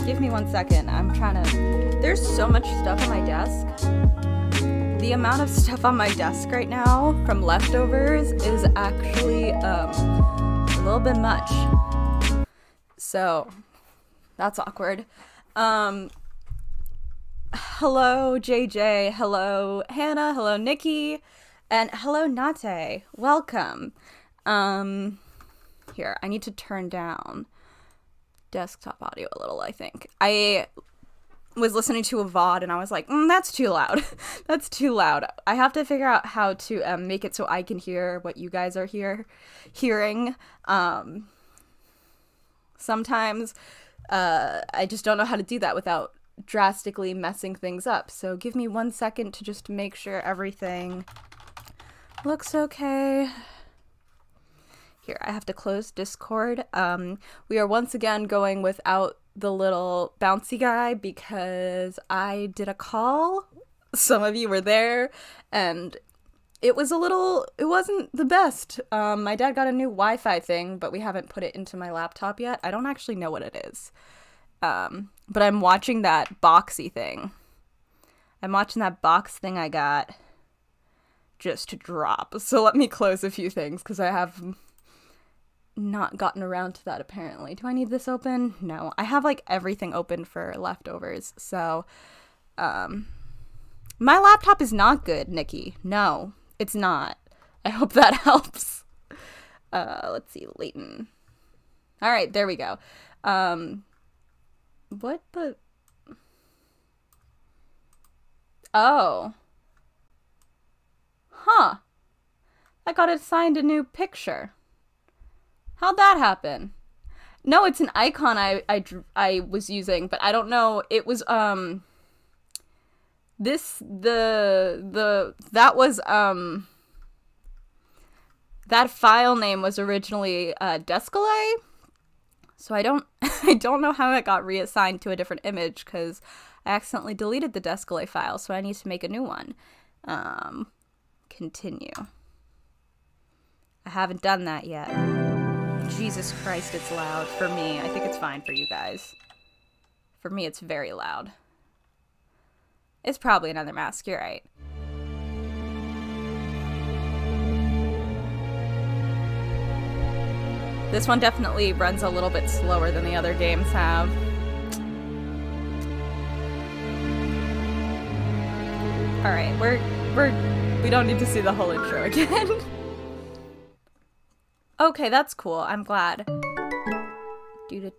Give me 1 second. I'm trying to... There's so much stuff on my desk. The amount of stuff on my desk right now from leftovers is actually a little bit much. So, that's awkward. Hello, JJ. Hello, Hannah. Hello, Nikki. And hello, Nate. Welcome. Here, I need to turn down desktop audio a little, I think. I was listening to a VOD and I was like, that's too loud. That's too loud. I have to figure out how to make it so I can hear what you guys are hearing. Sometimes I just don't know how to do that without drastically messing things up. So give me 1 second to just make sure everything looks okay. Here, I have to close Discord. We are once again going without the little bouncy guy because I did a call. Some of you were there, and it wasn't the best. My dad got a new Wi-Fi thing, but we haven't put it into my laptop yet. I don't actually know what it is. But I'm watching that boxy thing. I'm watching that box thing I got just to drop. So let me close a few things because I have not gotten around to that apparently. Do I need this open? No. I have like everything open for leftovers. So my laptop is not good, Nikki. No, it's not. I hope that helps. Let's see, Layton. All right, there we go. What the? Oh. Huh. I got assigned a new picture. How'd that happen? No, it's an icon I was using, but I don't know. It was, that file name was originally, Descalay. So I don't know how it got reassigned to a different image because I accidentally deleted the Descalay file, so I need to make a new one. Continue. I haven't done that yet. Jesus Christ, it's loud for me. I think it's fine for you guys. For me, it's very loud. It's probably another mask, you're right. This one definitely runs a little bit slower than the other games have. Alright, we don't need to see the whole intro again. Okay, that's cool. I'm glad. It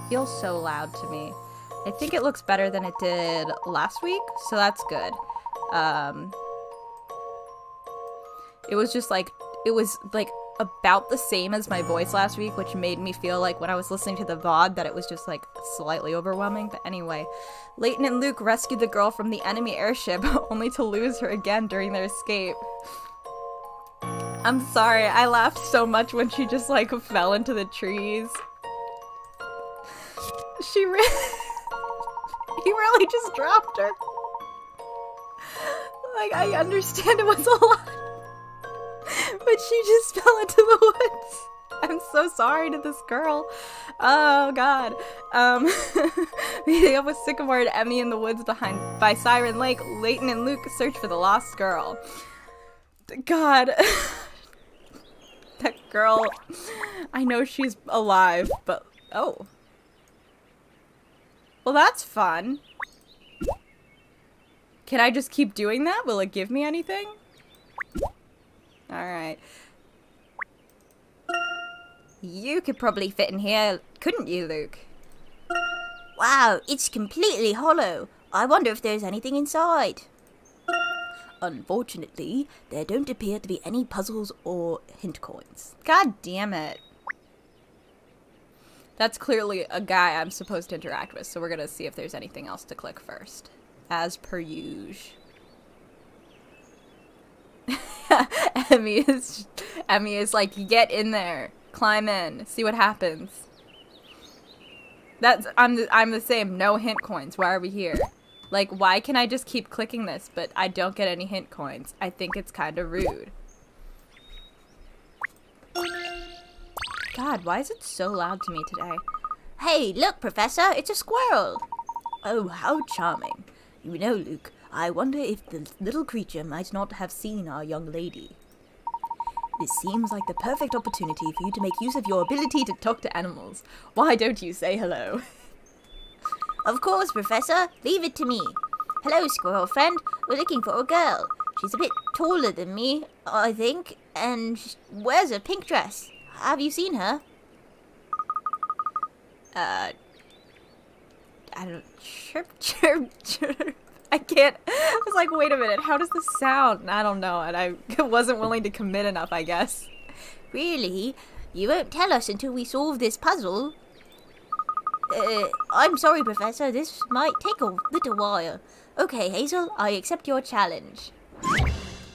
feels so loud to me. I think it looks better than it did last week, so that's good. It was about the same as my voice last week, which made me feel like when I was listening to the VOD that it was just like slightly overwhelming. But anyway, Layton and Luke rescued the girl from the enemy airship only to lose her again during their escape. I'm sorry, I laughed so much when she just like fell into the trees. He really just dropped her. Like, I understand it was a lot, but she just fell into the woods. I'm so sorry to this girl. Oh god. Meeting up with Sycamore and Emmy in the woods by Siren Lake, Layton and Luke search for the lost girl. God. That girl, I know she's alive, but oh. Well, that's fun. Can I just keep doing that? Will it give me anything? Alright. You could probably fit in here, couldn't you, Luke? Wow, it's completely hollow. I wonder if there's anything inside. Unfortunately, there don't appear to be any puzzles or hint coins. God damn it. That's clearly a guy I'm supposed to interact with, so we're gonna see if there's anything else to click first. As per usual. Emmy is like, get in there. Climb in. See what happens. I'm the same. No hint coins. Why are we here? Like, why can I just keep clicking this, but I don't get any hint coins? I think it's kind of rude. God, why is it so loud to me today? Hey, look, Professor, it's a squirrel. Oh, how charming. You know, Luke, I wonder if the little creature might not have seen our young lady. This seems like the perfect opportunity for you to make use of your ability to talk to animals. Why don't you say hello? Of course, Professor. Leave it to me. Hello, squirrel friend. We're looking for a girl. She's a bit taller than me, I think, and she wears a pink dress. Have you seen her? I don't... Chirp, chirp, chirp. I can't... I was like, wait a minute, how does this sound? I don't know, and I wasn't willing to commit enough, I guess. Really? You won't tell us until we solve this puzzle? I'm sorry, Professor. This might take a little while. Okay, Hazel, I accept your challenge.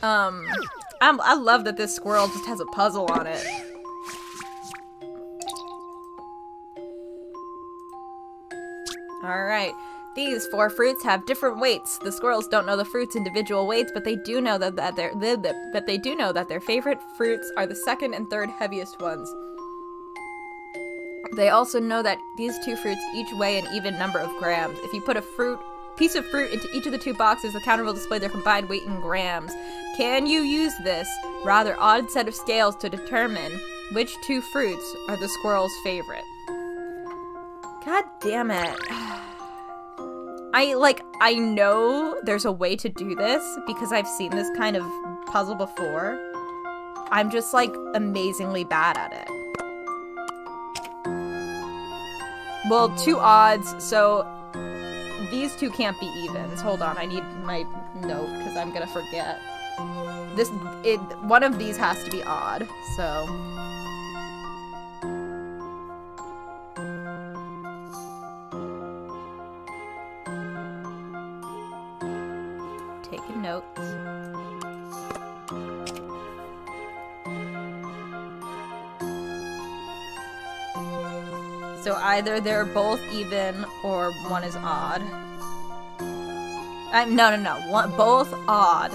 I love that this squirrel just has a puzzle on it. Alright. These 4 fruits have different weights. The squirrels don't know the fruits' individual weights, but they do know that their favorite fruits are the second and third heaviest ones. They also know that these 2 fruits each weigh an even number of grams. If you put a piece of fruit into each of the 2 boxes, the counter will display their combined weight in grams. Can you use this rather odd set of scales to determine which 2 fruits are the squirrel's favorite? God damn it. I know there's a way to do this because I've seen this kind of puzzle before. I'm just, like, amazingly bad at it. Well, 2 odds, so these 2 can't be evens. Hold on, I need my note because I'm gonna forget. One of these has to be odd, so... Taking notes. So either they're both even or one is odd. No. Both odd.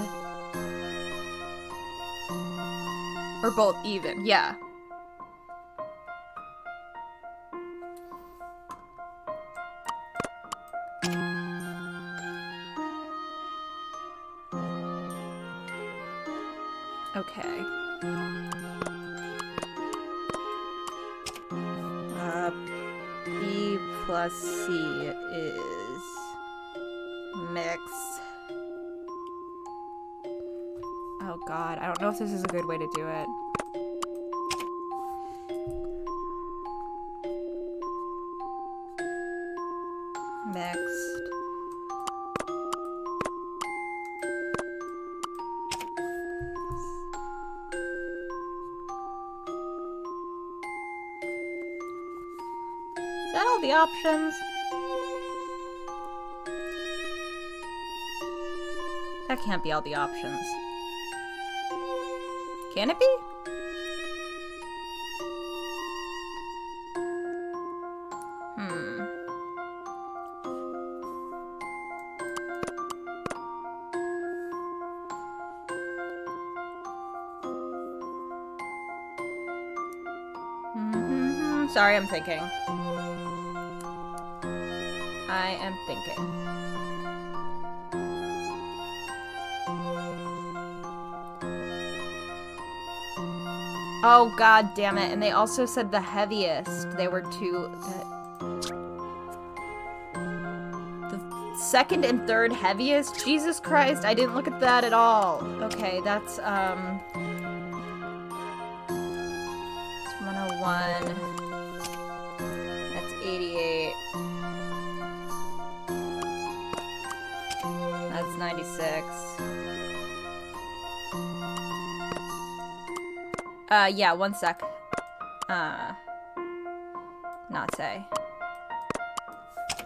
Or both even, yeah. Okay. B plus C is mix. Oh god, I don't know if this is a good way to do it. Mixed. Is that all the options? That can't be all the options. Can it be? Sorry, I'm thinking. I am thinking. Oh god damn it, and they also said the heaviest. They were 2... The second and third heaviest? Jesus Christ, I didn't look at that at all. Okay, that's, it's 101. That's 88. That's 96. Yeah, one sec. Not say.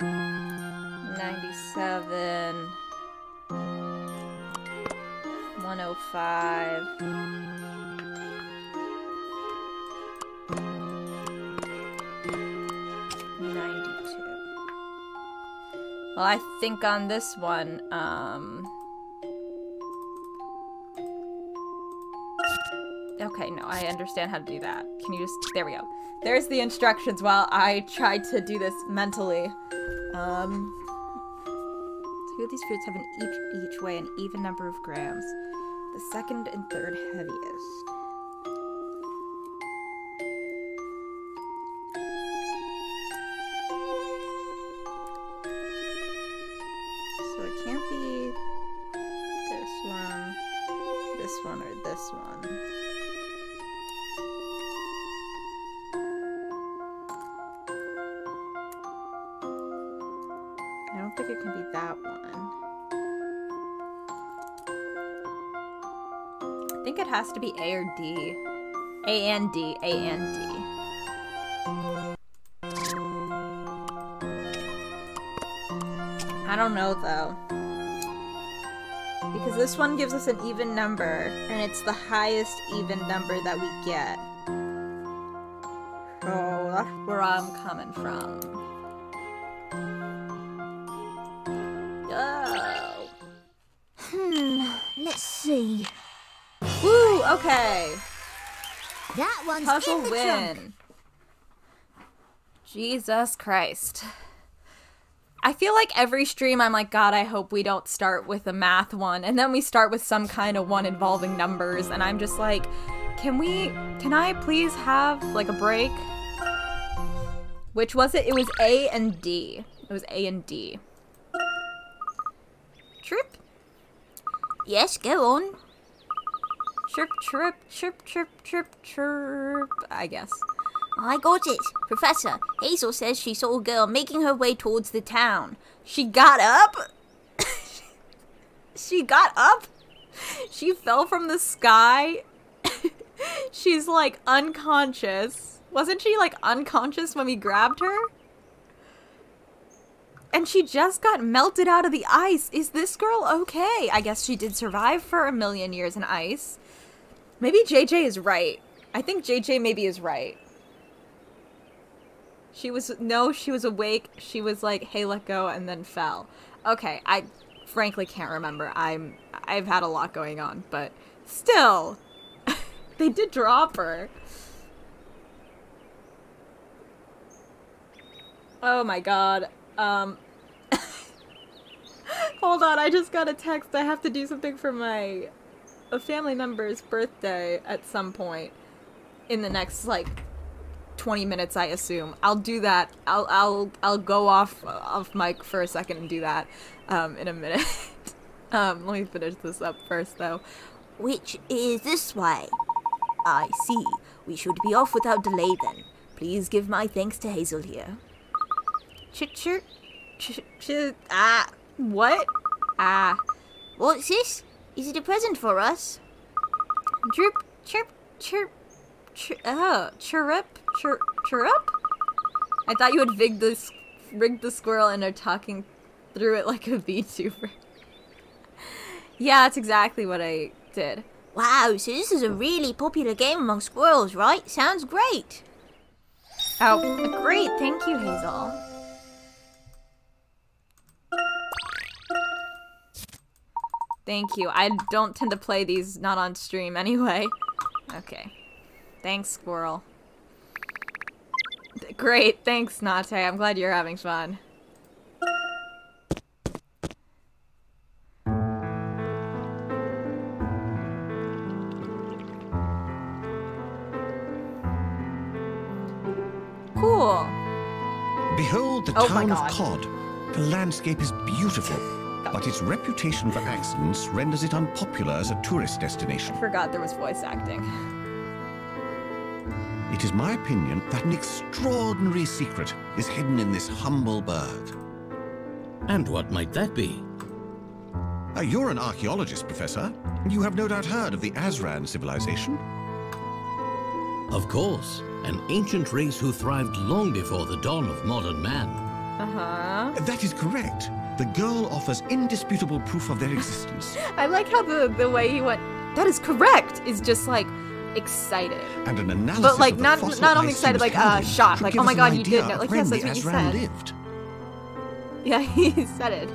97. 105. 92. Well, I think on this one, Okay, no, I understand how to do that. Can you just... There we go. There's the instructions while I tried to do this mentally. Two of these fruits have each weigh an even number of grams. The second and third heaviest. So it can't be this one, or this one. I don't think it can be that one. I think it has to be A or D. A and D. A and D. I don't know though. Because this one gives us an even number, and it's the highest even number that we get. So that's where I'm coming from. Oh. Let's see. Woo, okay. That one's Puzzle in the win. trunk. Jesus Christ. I feel like every stream I'm like, God, I hope we don't start with a math one. And then we start with some kind of one involving numbers. And I'm just like, can I please have like a break? Which was it? It was A and D. It was A and D. Trip? Yes, go on. Chirp, chirp, chirp, chirp, chirp, chirp. I guess. I got it. Professor, Hazel says she saw a girl making her way towards the town. She got up? She got up? She fell from the sky? She's like unconscious. Wasn't she like unconscious when we grabbed her? And she just got melted out of the ice. Is this girl okay? I guess she did survive for 1,000,000 years in ice. Maybe JJ is right. I think JJ maybe is right. She was awake. She was like, hey, let go, and then fell. Okay, I frankly can't remember. I've had a lot going on, but still, they did drop her. Oh my god. Hold on, I just got a text. I have to do something for a family member's birthday at some point in the next, like, 20 minutes, I assume. I'll do that. I'll go off mic for a second and do that in a minute. Let me finish this up first, though. Which is this way. I see. We should be off without delay then. Please give my thanks to Hazel here. What? What's this? Is it a present for us? Drip, chirp, chirp, chirp, chirrup? I thought you had rigged the squirrel and are talking through it like a VTuber. Yeah, that's exactly what I did. Wow, so this is a really popular game among squirrels, right? Sounds great. Oh, great. Thank you, Hazel. Thank you. I don't tend to play these not on stream anyway. Okay. Thanks, squirrel. Great. Thanks, Nate. I'm glad you're having fun. Cool. Behold the town of Cod. The landscape is beautiful, but its reputation for accidents renders it unpopular as a tourist destination. I forgot there was voice acting. It is my opinion that an extraordinary secret is hidden in this humble bird. And what might that be? You're an archaeologist, Professor. You have no doubt heard of the Azran civilization. Of course, an ancient race who thrived long before the dawn of modern man. Uh-huh. That is correct. The girl offers indisputable proof of their existence. I like how the way he went, that is correct, is just like excited. And an analysis but like of the not fossil only ice excited, she was like carrying shocked, should like give oh my us god, an you did idea know. Like when yes, the that's what you Azran said. lived. Yeah, he said it.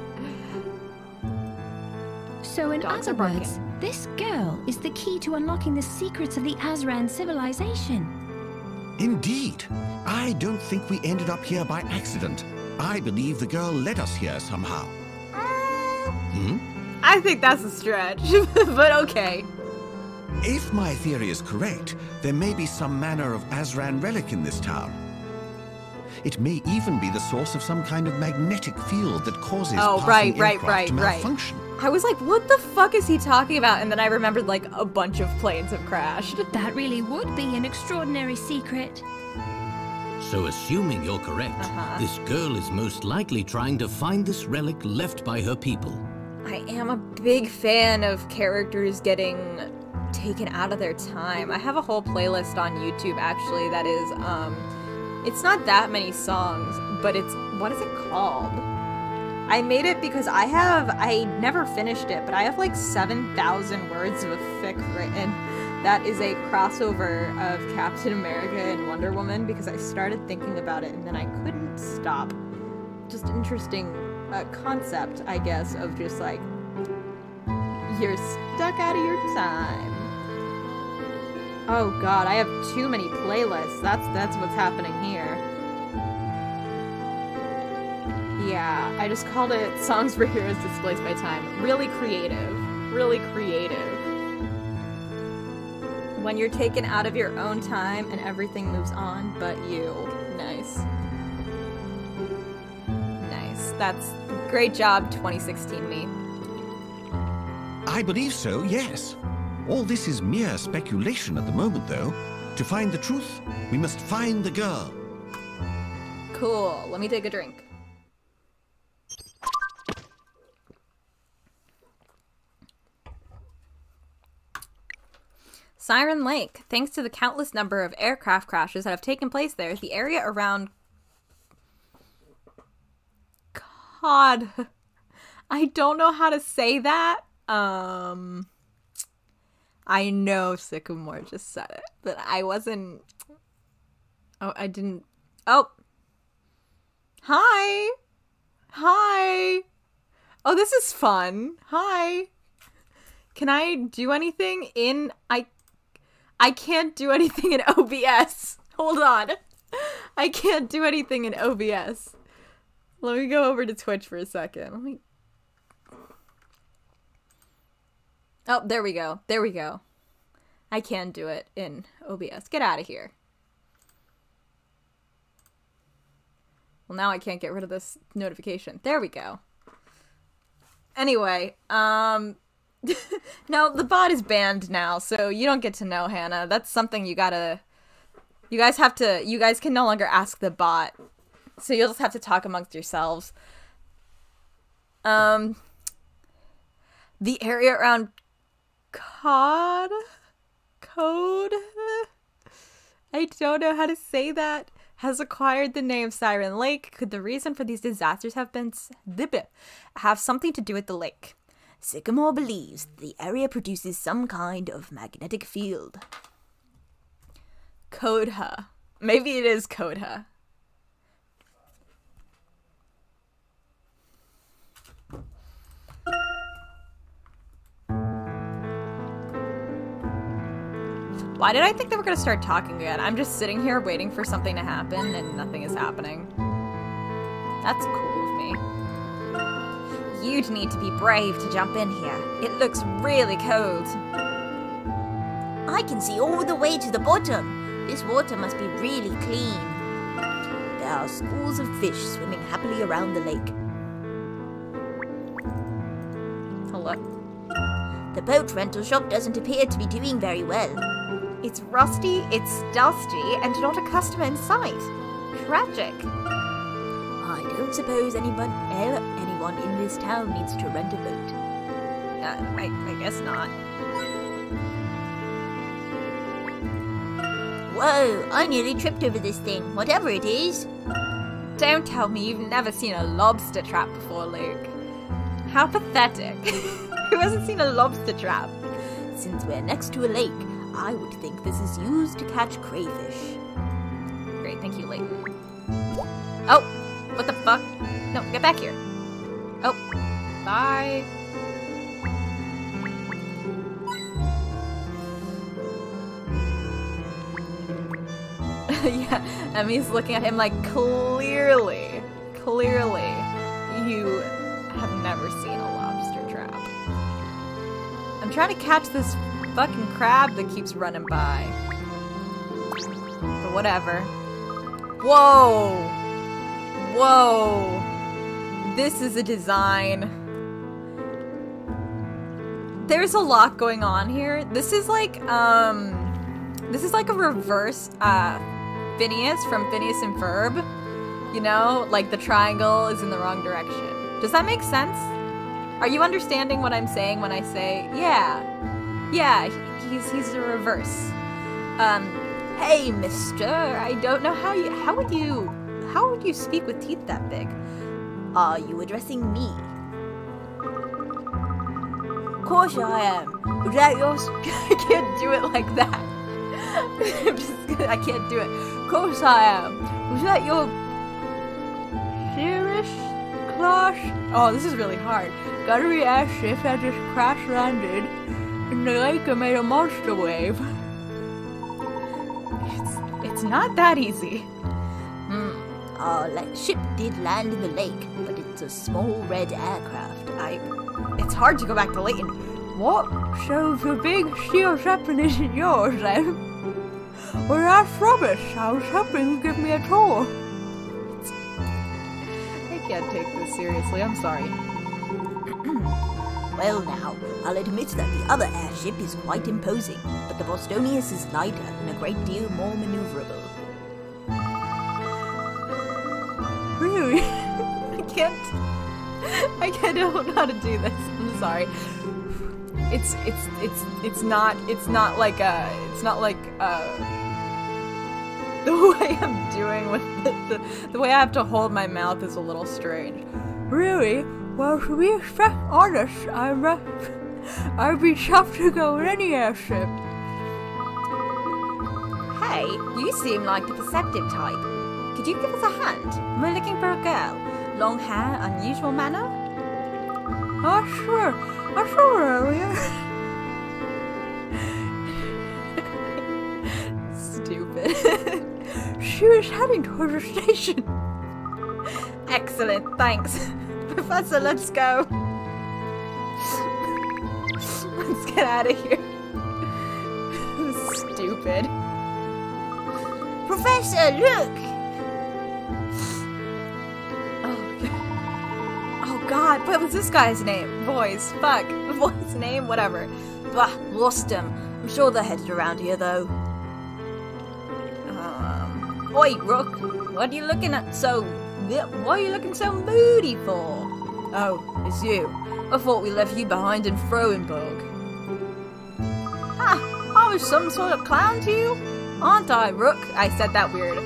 So in Dogs other are barking. words, This girl is the key to unlocking the secrets of the Azran civilization. Indeed. I don't think we ended up here by accident. I believe the girl led us here somehow. I think that's a stretch, but okay. If my theory is correct, there may be some manner of Azran relic in this town. It may even be the source of some kind of magnetic field that causes passing aircraft to malfunction. I was like, what the fuck is he talking about? And then I remembered like a bunch of planes have crashed. That really would be an extraordinary secret. So assuming you're correct, this girl is most likely trying to find this relic left by her people. I am a big fan of characters getting taken out of their time. I have a whole playlist on YouTube actually that is, it's not that many songs, but it's, what is it called? I made it because I never finished it, but I have like 7,000 words of fic written. That is a crossover of Captain America and Wonder Woman because I started thinking about it and then I couldn't stop. Just interesting concept, I guess, of just like, you're stuck out of your time. Oh god, I have too many playlists. That's what's happening here. Yeah, I just called it Songs for Heroes Displaced by Time. Really creative. Really creative. When you're taken out of your own time and everything moves on but you. Nice. Nice. That's great job, 2016 me. I believe so, yes. All this is mere speculation at the moment, though. To find the truth, we must find the girl. Cool. Let me take a drink. Siren Lake. Thanks to the countless number of aircraft crashes that have taken place there, the area around... God. I don't know how to say that. I know Sycamore just said it, but I wasn't... Oh, I didn't... Oh. Hi. Hi. Oh, this is fun. Hi. Can I do anything in... I can't do anything in OBS. Hold on. I can't do anything in OBS. Let me go over to Twitch for a second. Oh, there we go. There we go. I can do it in OBS. Get out of here. Well, now I can't get rid of this notification. There we go. Anyway, no, the bot is banned now, so you don't get to know, Hannah. That's something you gotta... You guys can no longer ask the bot. So you'll just have to talk amongst yourselves. The area around Code? I don't know how to say that. Has acquired the name Siren Lake. Could the reason for these disasters have something to do with the lake? Sycamore believes the area produces some kind of magnetic field. Kodha. Maybe it is Kodha. Why did I think they were going to start talking again? I'm just sitting here waiting for something to happen and nothing is happening. That's cool of me. You'd need to be brave to jump in here. It looks really cold. I can see all the way to the bottom. This water must be really clean. There are schools of fish swimming happily around the lake. Hello? The boat rental shop doesn't appear to be doing very well. It's rusty, it's dusty, and not a customer in sight. Tragic. I don't suppose anyone in this town needs to rent a boat. I guess not. Whoa, I nearly tripped over this thing, whatever it is. Don't tell me you've never seen a lobster trap before, Luke. How pathetic. Who hasn't seen a lobster trap? Since we're next to a lake, I would think this is used to catch crayfish. Great, thank you, Layton. Oh, what the fuck? No, get back here. Oh, bye. Yeah, Emmy's looking at him like, clearly, you have never seen a lobster trap. I'm trying to catch this fucking crab that keeps running by. But whatever. Whoa! Whoa! This is a design. There's a lot going on here. This is like a reverse Phineas from Phineas and Ferb. You know, like the triangle is in the wrong direction. Does that make sense? Are you understanding what I'm saying when I say, yeah, he's a reverse. Hey, mister, I don't know how would you speak with teeth that big? Are you addressing me? Of course I am. Is that yours? I can't do it like that. I can't do it. Of course I am. Was that your serious class? Oh, this is really hard. Got a reaction if I just crash landed and the lake and made a monster wave. It's not that easy. Our ship did land in the lake, but it's a small red aircraft. It's hard to go back to Layton. What? So the big steel zeppelin isn't yours then? Well, that's rubbish. I was hoping you'd give me a tour. I can't take this seriously. I'm sorry. Well now, I'll admit that the other airship is quite imposing, but the Bostonius is lighter and a great deal more maneuverable. Really? I don't know how to do this. I'm sorry. It's not like the way I'm doing with the way I have to hold my mouth is a little strange. Really? Well, to be honest, I'd be tough to go in any airship. Hey, you seem like the perceptive type. Could you give us a hand? We're looking for a girl. Long hair, unusual manner? Oh, sure. I saw her earlier. Stupid. She was heading toward the station. Excellent, thanks. Professor, let's go. Let's get out of here. Stupid. Professor, look! Oh god, what was this guy's name? Boys, fuck. Boy's name? Whatever. Bah, lost him. I'm sure they're headed around here, though. Oi, Rook. What are you looking at so... What are you looking so moody for? Oh, it's you. I thought we left you behind in Froenberg. I was some sort of clown to you? Aren't I, Rook? I said that weird.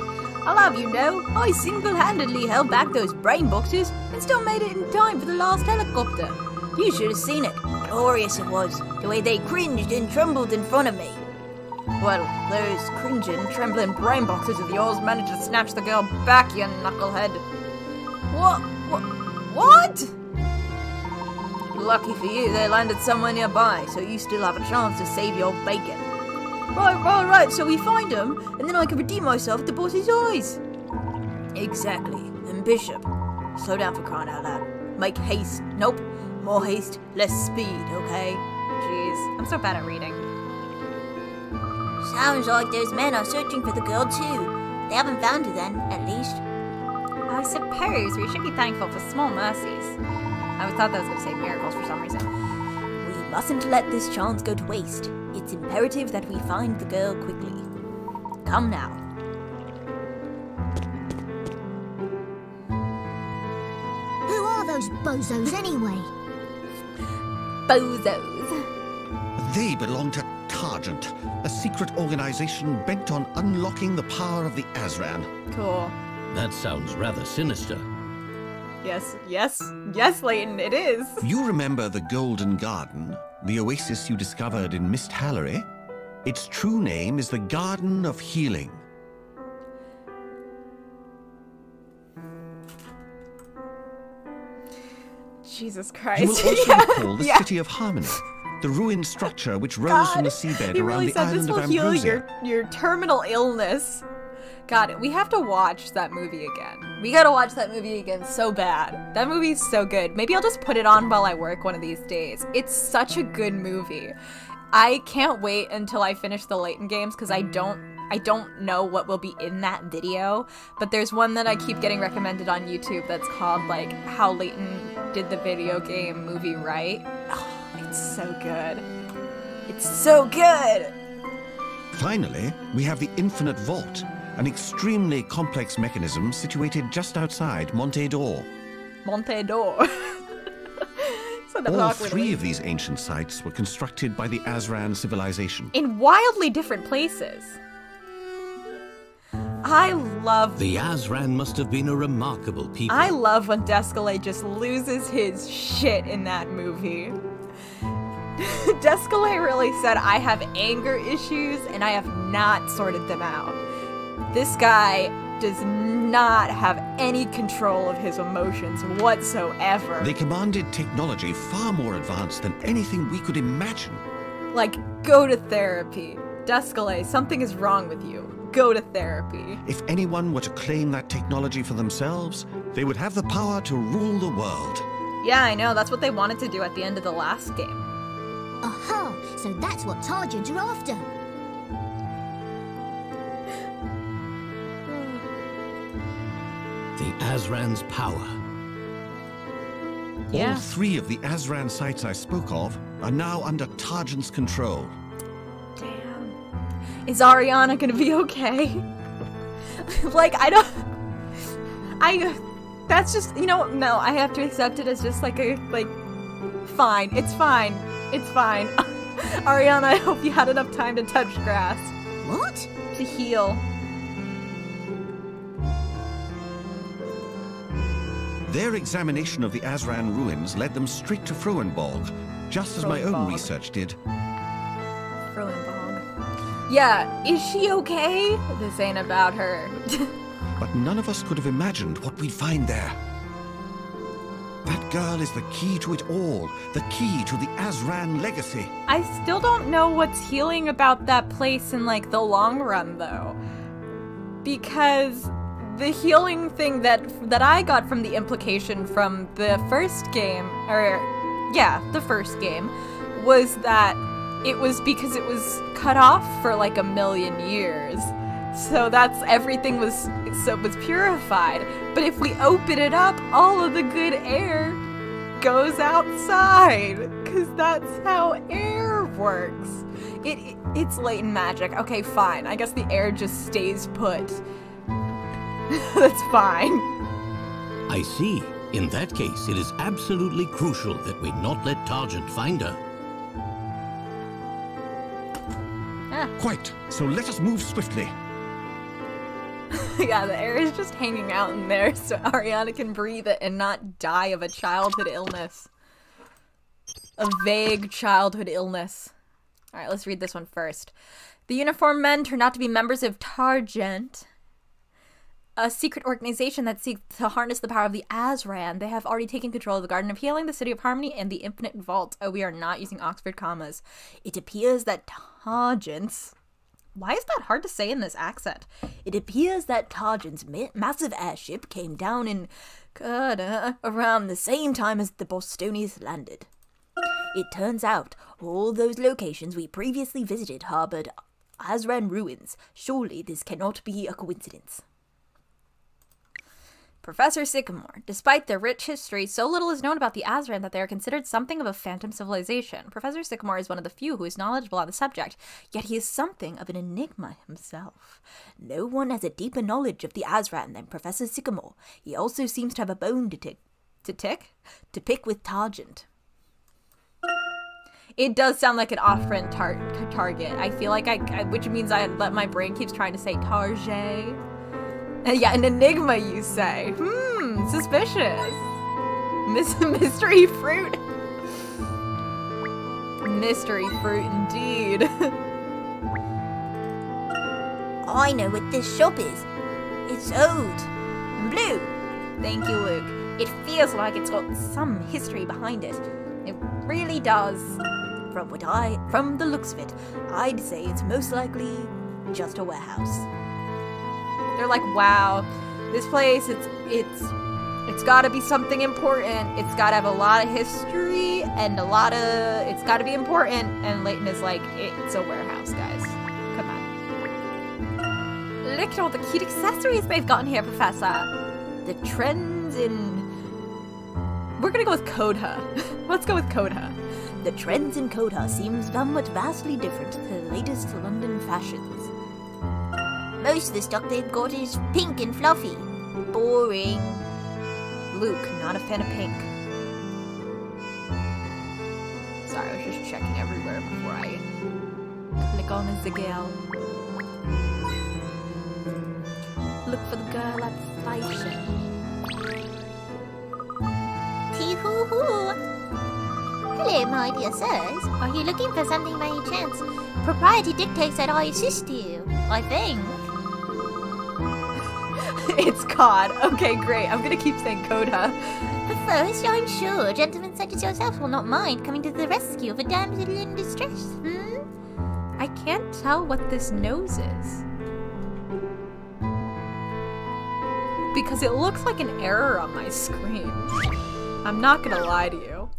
I'll have you know, I single-handedly held back those brain boxes and still made it in time for the last helicopter. You should have seen it. Glorious it was, the way they cringed and trembled in front of me. Well, those cringing, trembling brain boxes of yours managed to snatch the girl back, you knucklehead. What? Lucky for you, they landed somewhere nearby, so you still have a chance to save your bacon. Right, so we find him, and then I can redeem myself at the boss's eyes. Exactly, and Bishop. Slow down for crying out loud. Make haste. Nope, more haste, less speed, okay? Jeez, I'm so bad at reading. Sounds like those men are searching for the girl too. They haven't found her then, at least. I suppose we should be thankful for small mercies. I thought that was going to say miracles for some reason. We mustn't let this chance go to waste. It's imperative that we find the girl quickly. Come now. Who are those bozos anyway? Bozos. They belong to Targent, a secret organization bent on unlocking the power of the Azran. Cool. That sounds rather sinister. Yes, Layton, it is. You remember the Golden Garden, the oasis you discovered in Mist Hallery? Its true name is the Garden of Healing. Jesus Christ. You will also recall the City of Harmony, the ruined structure which rose from the seabed he around really the said island this of will heal Ambrosia. your terminal illness. God, we have to watch that movie again. We gotta watch that movie again so bad. That movie's so good. Maybe I'll just put it on while I work one of these days. It's such a good movie. I can't wait until I finish the Layton games because I don't know what will be in that video, but there's one that I keep getting recommended on YouTube that's called, like, How Layton Did the Video Game Movie Right. Oh, it's so good. It's so good! Finally, we have the Infinite Vault, an extremely complex mechanism situated just outside Monte d'Or. Monte d'Or. All three of these ancient sites were constructed by the Azran civilization. In wildly different places. I love... The Azran must have been a remarkable people. I love when Descalay just loses his shit in that movie. Descalay really said, I have anger issues and I have not sorted them out. This guy does not have any control of his emotions whatsoever. They commanded technology far more advanced than anything we could imagine. Like, go to therapy. Descalay, something is wrong with you. Go to therapy. If anyone were to claim that technology for themselves, they would have the power to rule the world. Yeah, I know. That's what they wanted to do at the end of the last game. Aha! So that's what Targets are after. The Azran's power. All three of the Azran sites I spoke of are now under Targent's control. Damn. Is Ariana gonna be okay? Like, that's just, you know, no, I have to accept it as just like fine, it's fine, it's fine. Ariana, I hope you had enough time to touch grass. What? To heal. Their examination of the Azran ruins led them straight to Froenborg, just as my own research did. Froenborg. Yeah, is she okay? This ain't about her. But none of us could have imagined what we'd find there. That girl is the key to it all, the key to the Azran legacy. I still don't know what's healing about that place in, like, the long run, though. Because the healing thing that I got from the implication from the first game, the first game, was that it was because it was cut off for like 1,000,000 years. So everything was purified. But if we open it up, all of the good air goes outside, because that's how air works. It's latent magic. Okay, fine. I guess the air just stays put. That's fine. I see. In that case, it is absolutely crucial that we not let Targent find her. Quite. So let us move swiftly. Yeah, the air is just hanging out in there so Ariana can breathe it and not die of a childhood illness. A vague childhood illness. Alright, let's read this one first. The uniformed men turn out to be members of Targent, a secret organization that seeks to harness the power of the Azran. They have already taken control of the Garden of Healing, the City of Harmony, and the Infinite Vault. Oh, we are not using Oxford commas. It appears that Targent's... Why is that hard to say in this accent? It appears that Targent's massive airship came down in around the same time as the Bostonians landed. It turns out all those locations we previously visited harbored Azran ruins. Surely this cannot be a coincidence. Professor Sycamore. Despite their rich history, so little is known about the Azran that they are considered something of a phantom civilization. Professor Sycamore is one of the few who is knowledgeable on the subject, yet he is something of an enigma himself. No one has a deeper knowledge of the Azran than Professor Sycamore. He also seems to have a bone to pick with Targent. It does sound like an off-brand target. I feel like which means my brain keeps trying to say Target. Yeah, an enigma, you say. Suspicious. Mystery fruit. Mystery fruit, indeed. I know what this shop is. It's old and blue. Thank you, Luke. It feels like it's got some history behind it. It really does. From the looks of it, I'd say it's most likely just a warehouse. They're like, wow, this place, it's got to be something important. It's got to have a lot of history and it's got to be important. And Layton is like, it's a warehouse, guys. Come on. Look at all the cute accessories they've got in here, Professor. The trends in... We're gonna go with Kodha. Let's go with Kodha. The trends in Kodha seem somewhat vastly different to the latest London fashions. Most of the stuff they've got is pink and fluffy. Boring. Luke, not a fan of pink. Sorry, I was just checking everywhere before I click on the Zigale. Look for the girl at the station. Tee-hoo-hoo. Hello, my dear sirs. Are you looking for something by any chance? Propriety dictates that I assist you, I think. It's Cod. Okay, great. I'm gonna keep saying Kodha. But first, I'm sure gentlemen such as yourself will not mind coming to the rescue of a damsel in distress, I can't tell what this nose is. Because it looks like an error on my screen. I'm not gonna lie to you.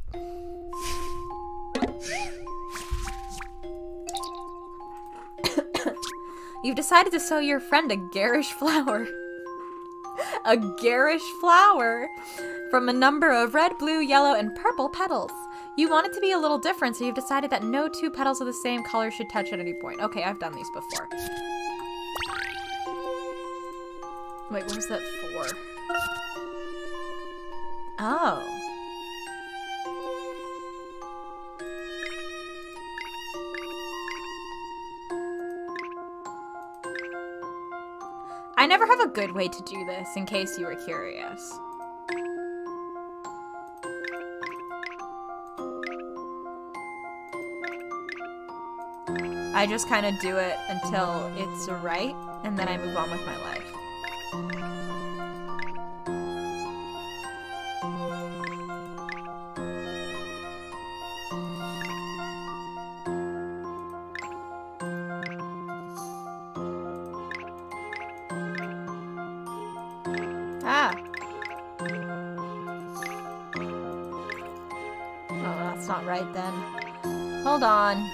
You've decided to sow your friend a garish flower. A garish flower from a number of red, blue, yellow, and purple petals. You want it to be a little different, so you've decided that no two petals of the same color should touch at any point. Okay, I've done these before. Wait, what was that for? Oh. I never have a good way to do this, in case you were curious. I just kind of do it until it's right, and then I move on with my life. Ah. Oh, that's not right then. Hold on.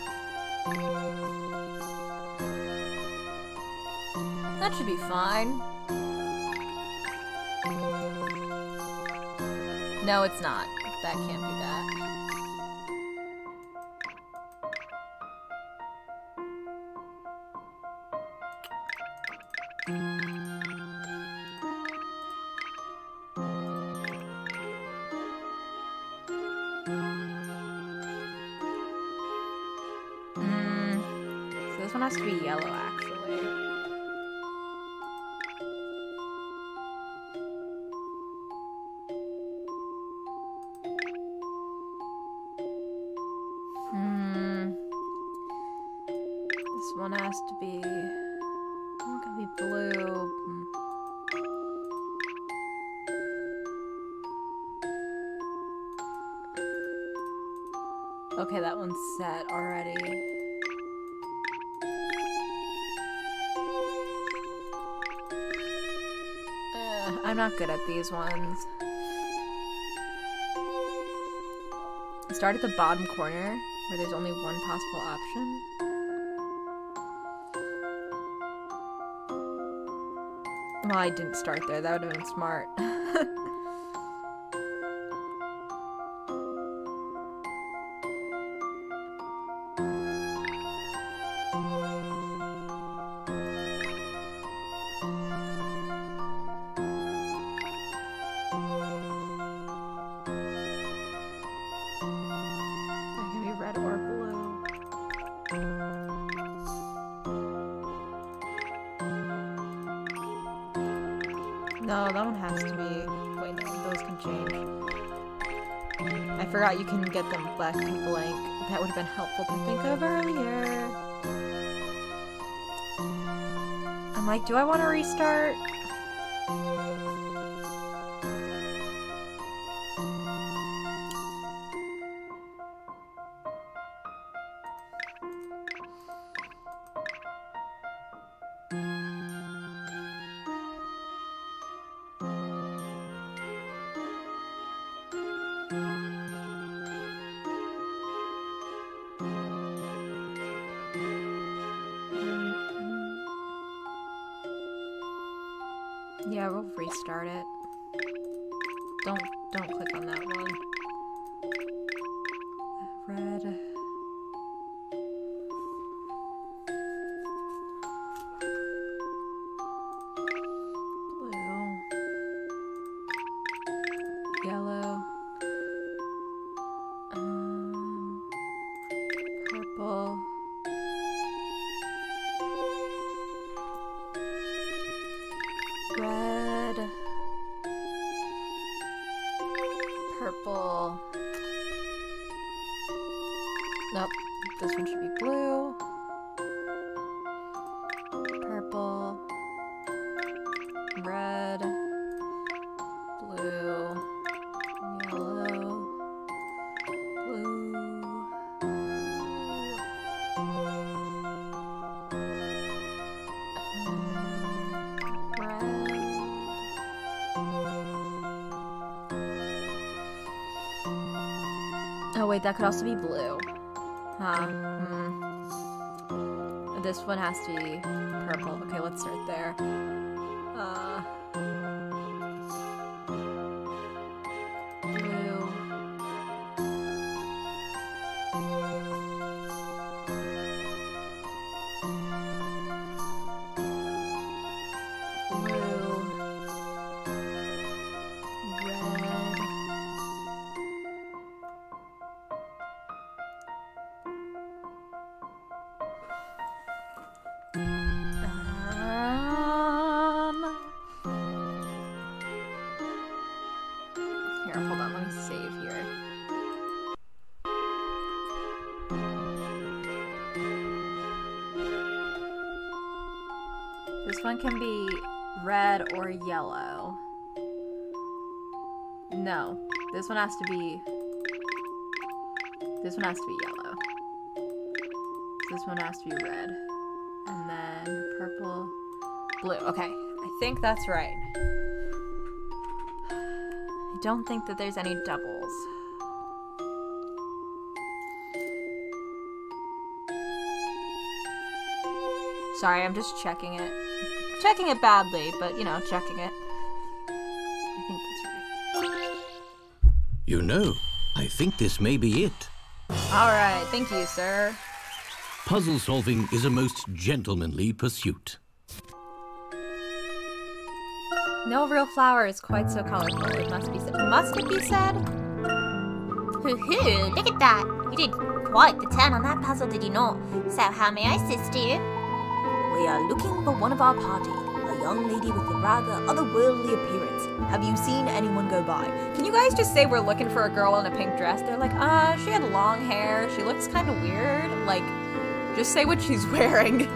That should be fine. No, it's not. That can't be that. So this one has to be yellow, actually. This one has to be... It's gonna be blue. Okay, that one's set already. I'm not good at these ones. Start at the bottom corner, where there's only one possible option. Well, I didn't start there. That would have been smart. That can be red or blue. No, that one has to be... Wait, no, those can change. I forgot you can get them left blank. That would have been helpful to think of earlier. I'm like, do I want to restart? Yeah, we'll restart it. Don't click on that one. Red. Blue. Yellow. Purple. Red. Purple. Nope. This one should be blue. Purple. Red. Blue. Yellow. Blue. Red. Oh wait, that could also be blue. Huh. This one has to be purple. Okay, let's start there. Blue. Blue. Red. Here, hold on, let me save here. This one can be red or yellow. No, this one has to be yellow. This one has to be red. And then purple, blue. Okay, I think that's right. I don't think that there's any doubles. Sorry, I'm just checking it. Checking it badly, but you know, checking it. I think that's right. You know, I think this may be it. Alright, thank you, sir. Puzzle solving is a most gentlemanly pursuit. No real flower is quite so colorful. It must be said. Must it be said? Hoo-hoo, look at that. You did quite the turn on that puzzle, did you not? So how may I assist you? We are looking for one of our party, a young lady with a rather otherworldly appearance. Have you seen anyone go by? Can you guys just say we're looking for a girl in a pink dress? They're like, she had long hair. She looks kind of weird. Like, just say what she's wearing. A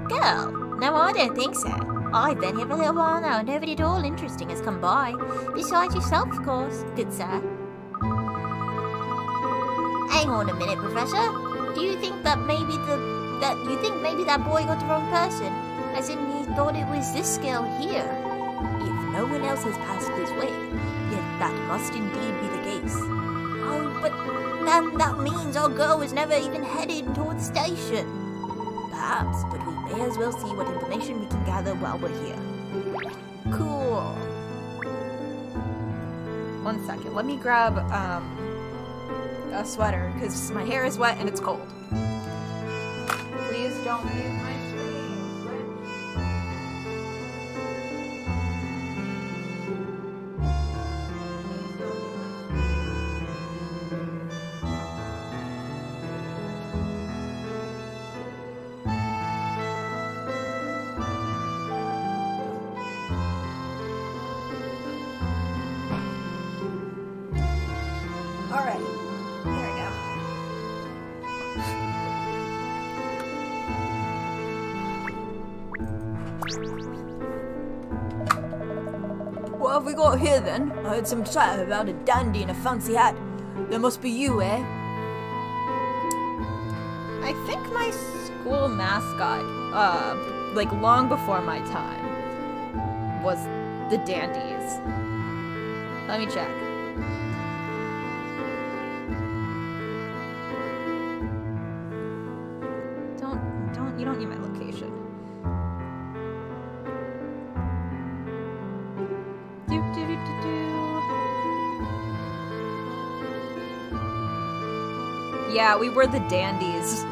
girl? No, I don't think so. I've been here for a little while now and nobody at all interesting has come by. Besides yourself, of course, good sir. Hang on a minute, Professor. Do you think that maybe that boy got the wrong person? As in, he thought it was this girl here. If no one else has passed this way, yet that must indeed be the case. Oh, but then that means our girl was never even headed toward the station. Perhaps, but we may as well see what information we can gather while we're here. Cool. 1 second. Let me grab a sweater because my hair is wet and it's cold. Please don't mute my screen. Alright, here we go. What have we got here then? I heard some chatter about a dandy in a fancy hat. That must be you, eh? I think my school mascot, like long before my time, was the dandies. Let me check. Yeah, we were the dandies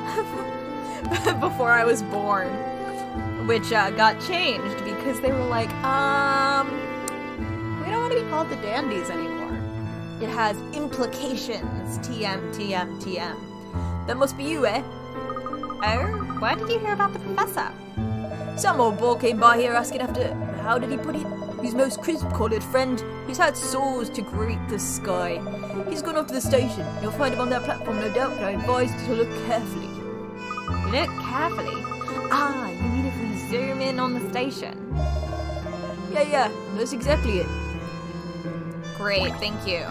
before I was born, which got changed because they were like, we don't want to be called the dandies anymore. It has implications. TM, TM, TM. That must be you, eh? Oh, why did you hear about the professor? Some old boy came by here asking after, how did he put it? His most crisp-coloured friend. He's had sores to greet the sky. He's gone off to the station. You'll find him on that platform, no doubt, but I advise you to look carefully. Look carefully? Ah, you mean if we zoom in on the station? Yeah, that's exactly it. Great, thank you.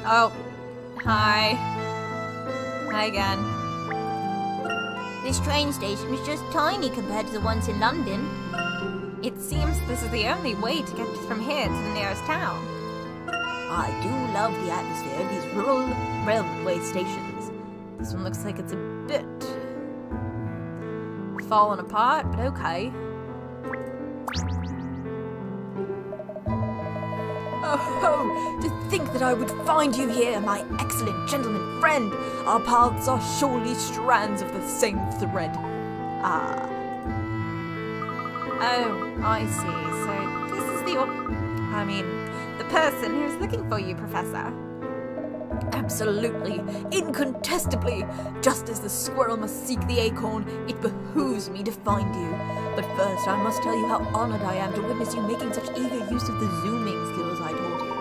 Oh, hi. Hi again. This train station is just tiny compared to the ones in London. It seems this is the only way to get from here to the nearest town. I do love the atmosphere of these rural railway stations. This one looks like it's a bit falling apart, but okay. Oh, to think that I would find you here, my excellent gentleman friend. Our paths are surely strands of the same thread. Ah. Oh, I see. So this is the person who's looking for you, Professor. Absolutely, incontestably. Just as the squirrel must seek the acorn, it behooves me to find you. But first, I must tell you how honored I am to witness you making such eager use of the zooming skills I taught you.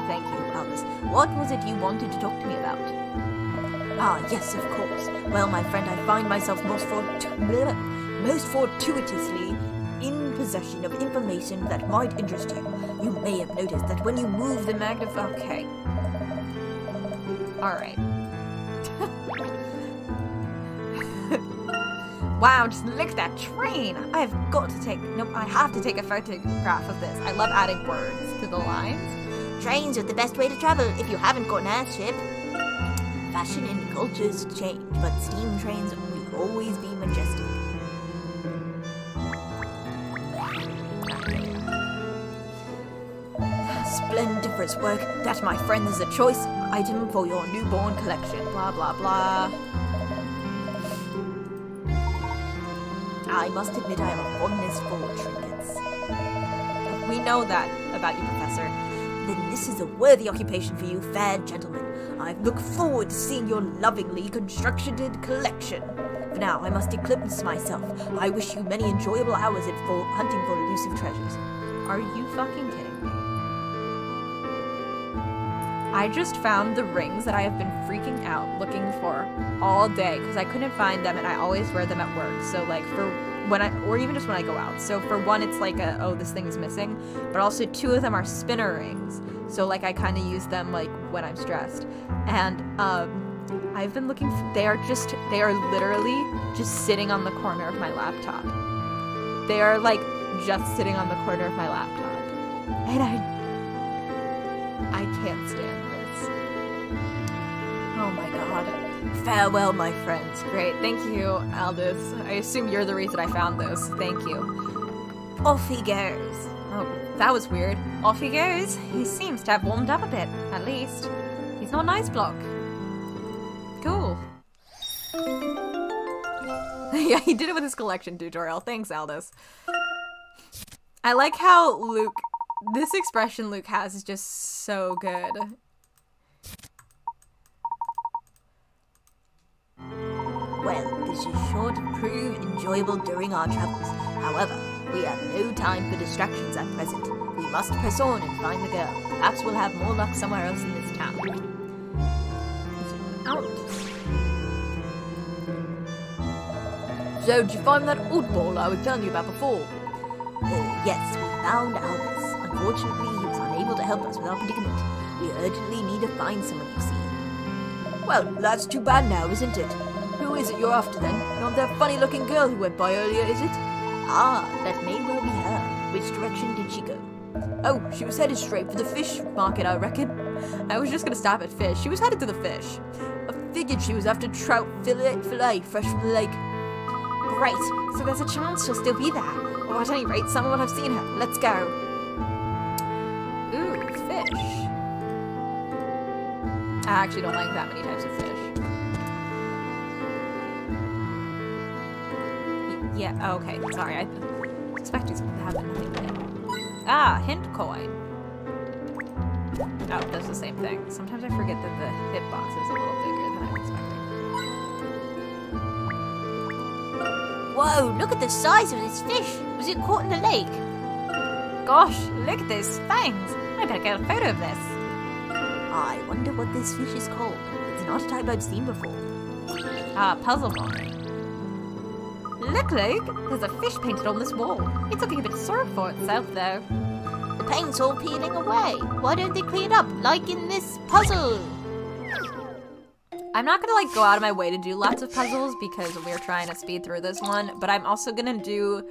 Thank you, Alice. What was it you wanted to talk to me about? Ah, yes, of course. Well, my friend, I find myself most fortuitously in possession of information that might interest you. You may have noticed that when you move the magnifier... Okay. Alright. Wow, just look at that train! I have to take a photograph of this. I love adding words to the lines. Trains are the best way to travel if you haven't got an airship. Fashion and cultures change, but steam trains will always be majestic. Splendiferous work. That, my friend, is a choice item for your newborn collection. Blah, blah, blah. I must admit I have a fondness for trinkets. We know that about you, Professor. Then this is a worthy occupation for you, fair gentlemen. I look forward to seeing your lovingly constructed collection. For now, I must eclipse myself. I wish you many enjoyable hours for hunting for elusive treasures. Are you fucking kidding me? I just found the rings that I have been freaking out looking for all day because I couldn't find them and I always wear them at work. So like or even just when I go out. So for one, it's like oh, this thing is missing, but also two of them are spinner rings. So like I kind of use them like when I'm stressed. And I've been looking for, they are literally just sitting on the corner of my laptop. They are like just sitting on the corner of my laptop. And I can't stand this. Oh my god. Farewell, my friends. Great, thank you, Aldous. I assume you're the reason I found those. Thank you. Off he goes. Oh, that was weird. Off he goes. He seems to have warmed up a bit, at least. He's not an ice block. Cool. Yeah, he did it with his collection tutorial. Thanks, Aldous. I like how this expression Luke has is just so good. Well, this is sure to prove enjoyable during our travels. However, we have no time for distractions at present. We must press on and find the girl. Perhaps we'll have more luck somewhere else in this town. Zoom out. So, did you find that oddball I was telling you about before? Yes, we found Albus. Unfortunately, he was unable to help us with our predicament. We urgently need to find someone, you see. Well, that's too bad now, isn't it? Who is it you're after, then? Not that funny-looking girl who went by earlier, is it? Ah, that may well be her. Which direction did she go? Oh, she was headed straight for the fish market, I reckon. I was just gonna stop at fish. She was headed to the fish. I figured she was after trout fillet fresh from the lake. Great, so there's a chance she'll still be there. Or at any rate, someone will have seen her. Let's go. Ooh, fish. I actually don't like that many types of fish. Yeah, okay, sorry. I was expecting something to happen. Nothing did. Ah, hint coin. Oh, that's the same thing. Sometimes I forget that the hitbox is a little bigger than I'm expecting. Whoa, look at the size of this fish. Was it caught in the lake? Gosh, look at those fangs. I better get a photo of this. I wonder what this fish is called. It's not a type I've seen before. Ah, puzzle moment. Look, Luke, there's a fish painted on this wall. It's looking a bit sorry for itself, though. The paint's all peeling away. Why don't they clean it up, like in this puzzle? I'm not gonna like go out of my way to do lots of puzzles because we're trying to speed through this one, but I'm also gonna do,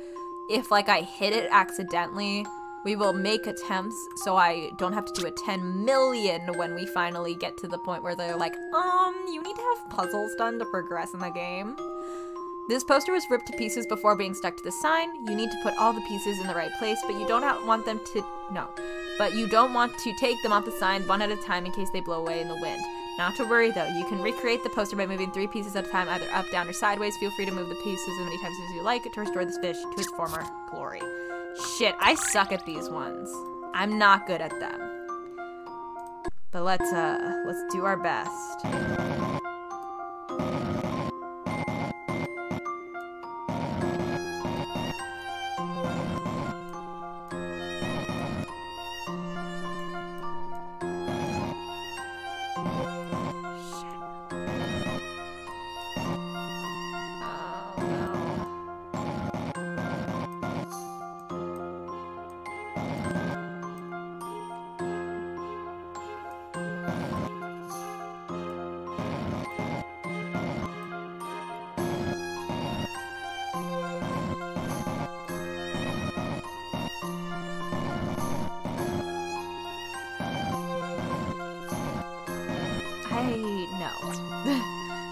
if like I hit it accidentally, we will make attempts so I don't have to do a 10 million when we finally get to the point where they're like, you need to have puzzles done to progress in the game. This poster was ripped to pieces before being stuck to the sign. You need to put all the pieces in the right place, but you don't want them to, but you don't want to take them off the sign one at a time in case they blow away in the wind. Not to worry though, you can recreate the poster by moving 3 pieces at a time, either up, down, or sideways. Feel free to move the pieces as many times as you like to restore this fish to its former glory. Shit, I suck at these ones. I'm not good at them. But let's do our best.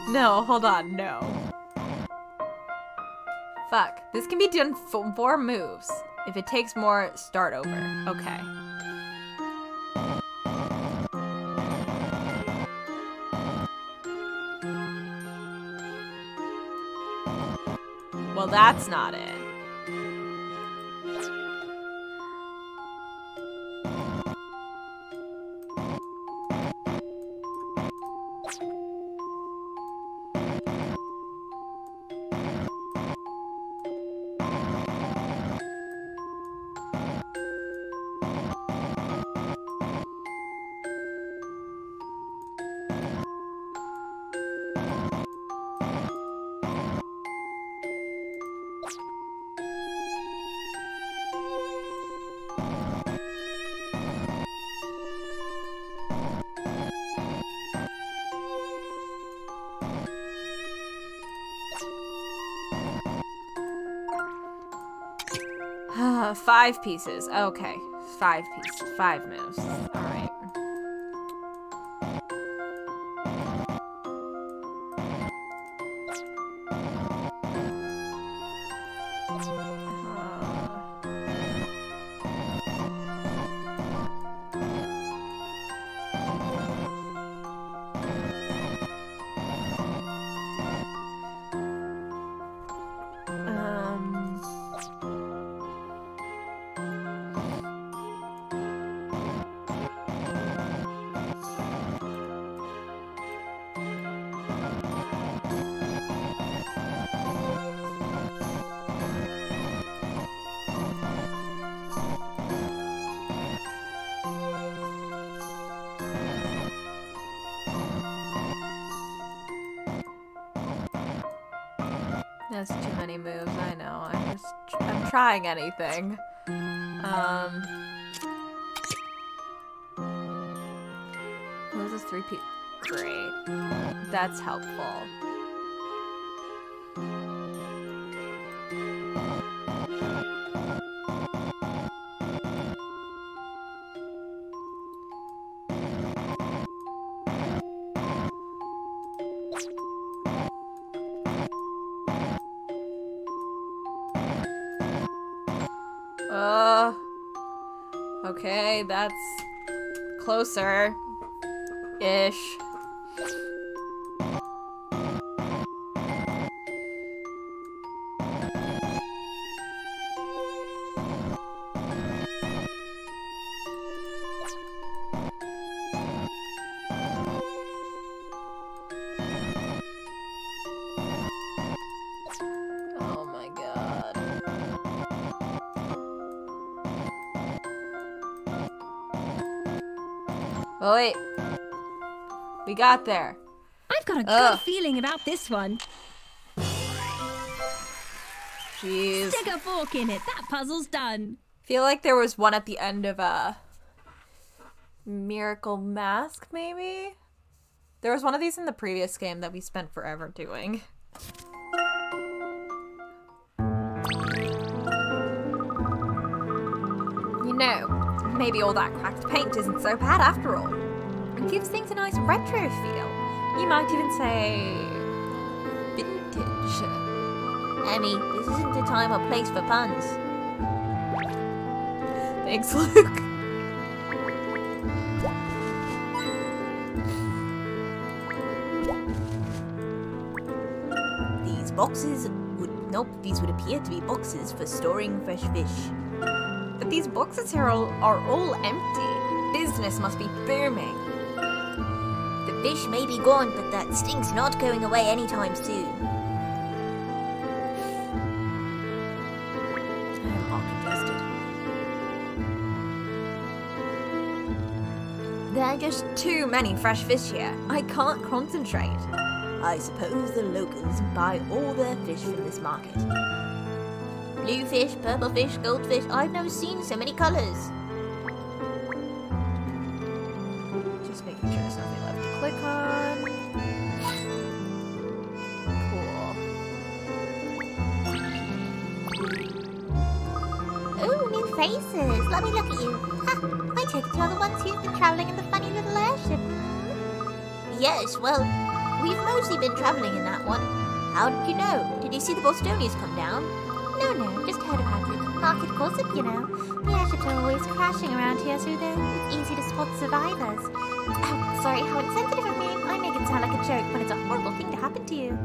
No, hold on, no. Fuck. This can be done 4 moves. If it takes more, start over. Okay. Well, that's not it. Five pieces. Okay. 5 pieces. 5 moves. Alright. That's too many moves, I know. I'm trying anything. What was this 3 pieces? Great. That's helpful. Okay, that's closer-ish. Oh my god. Oh wait. We got there. I've got a good feeling about this one. Jeez. Stick a fork in it. That puzzle's done. Feel like there was one at the end of a Miracle Mask, maybe? There was one of these in the previous game that we spent forever doing. You know, maybe all that cracked paint isn't so bad after all. It gives things a nice retro feel. You might even say vintage. Emmy, this isn't the time or place for puns. Thanks, Luke. These boxes would... Nope, these would appear to be boxes for storing fresh fish. But these boxes here are all empty. Business must be booming. The fish may be gone, but that stink's not going away anytime soon. I am all congested. There are just too many fresh fish here. I can't concentrate. I suppose the locals buy all their fish from this market. Blue fish, purple fish, goldfish. I've never seen so many colours. Just making sure there's nothing left to click on. Cool. Ooh, new faces. Let me look at you. Ha! I take it you're the ones who've been travelling in the funny little airship. Yes, well, we've mostly been travelling in that one. How did you know? Did you see the Bostonians come down? No, just heard about it. Market gossip, you know. The airships are always crashing around here, so it's easy to spot survivors. Oh, sorry, how insensitive of me. I make it sound like a joke when it's a horrible thing to happen to you.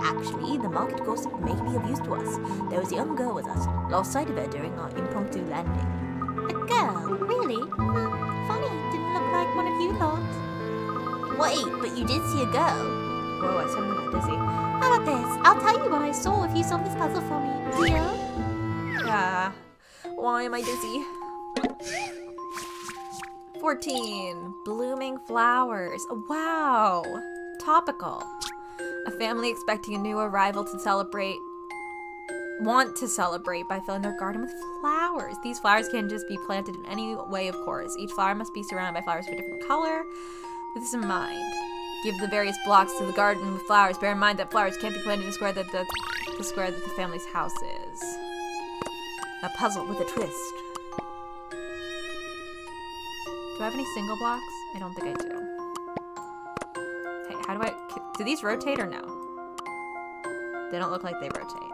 Actually, the market gossip may be of use to us. There was a young girl with us. Lost sight of her during our impromptu landing. A girl? Really? Funny. Didn't look like one of you lot. Wait, but you did see a girl? Whoa, I suddenly got dizzy. How about this? I'll tell you what I saw if you solve this puzzle for me. Deal? Why am I dizzy? 14. Blooming flowers. Wow. Topical. A family expecting a new arrival to want to celebrate by filling their garden with flowers. These flowers can just be planted in any way, of course. Each flower must be surrounded by flowers of a different color. With this in mind, give the various blocks to the garden with flowers. Bear in mind that flowers can't be planted in the square that the family's house is. A puzzle with a twist. Do I have any single blocks? I don't think I do. Hey, how do these rotate or no? They don't look like they rotate.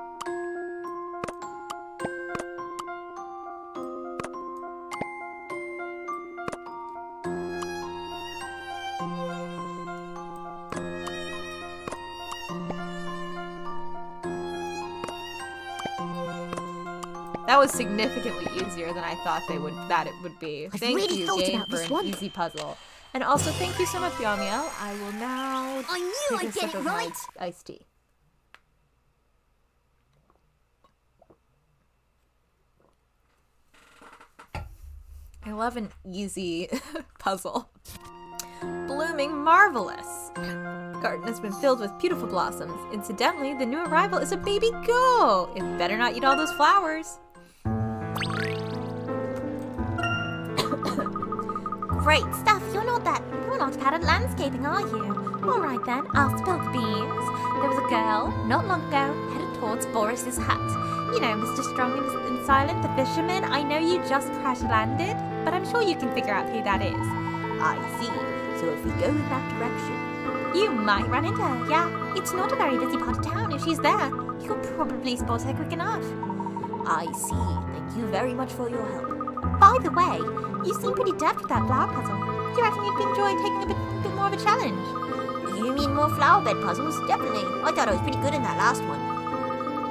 That was significantly easier than I thought it would be. Thank really you, thought game, about for this an one. easy puzzle. And also, thank you so much, Yamiel. I will now I knew take a I'd get sip it of my right. iced tea. I love an easy puzzle. Blooming marvelous. Garden has been filled with beautiful blossoms. Incidentally, the new arrival is a baby girl. It better not eat all those flowers. Great stuff. You're not bad at landscaping, are you? Alright then, I'll spill the beans. There was a girl, not long ago, headed towards Boris's hut. You know, Mr. Strong and Silent, the fisherman. I know you just crash landed, but I'm sure you can figure out who that is. I see. So if we go in that direction... You might run into her, yeah. It's not a very busy part of town. If she's there, you could probably spot her quick enough. I see. Thank you very much for your help. By the way, you seem pretty deft with that flower puzzle. Do you reckon you'd enjoy taking a bit more of a challenge? You mean more flower bed puzzles? Definitely. I thought I was pretty good in that last one.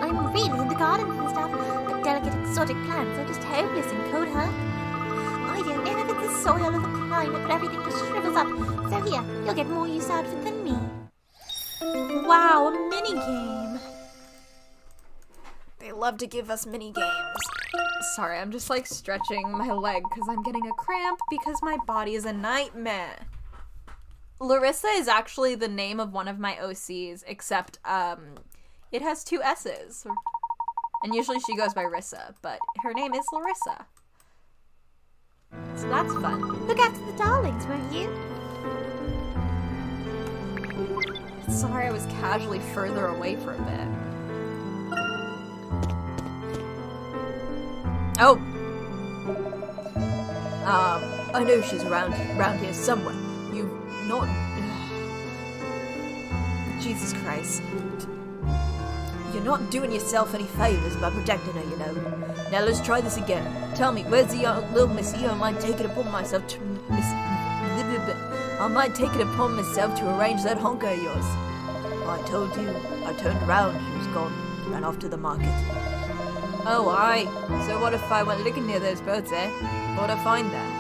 I'm really into gardens and stuff, but delicate exotic plants are just hopeless in cold, huh? I don't know if it's the soil or the climate, but everything just shrivels up. So here, you'll get more use out of it than me. Wow, a mini game. They love to give us mini games. Sorry, I'm just like stretching my leg because I'm getting a cramp because my body is a nightmare. Larissa is actually the name of one of my OCs, except it has 2 S's. And usually she goes by Rissa, but her name is Larissa. So that's fun. Look after the darlings, won't you? Sorry, I was casually further away for a bit. Oh! I know she's around here somewhere. You've not... Jesus Christ. You're not doing yourself any favors by protecting her, you know. Now let's try this again. Tell me, where's the little missy? I might take it upon myself to arrange that honker of yours. I told you. I turned around. She was gone. Ran off to the market. Oh, aye. So what if I went looking near those boats, eh? What'd I find there?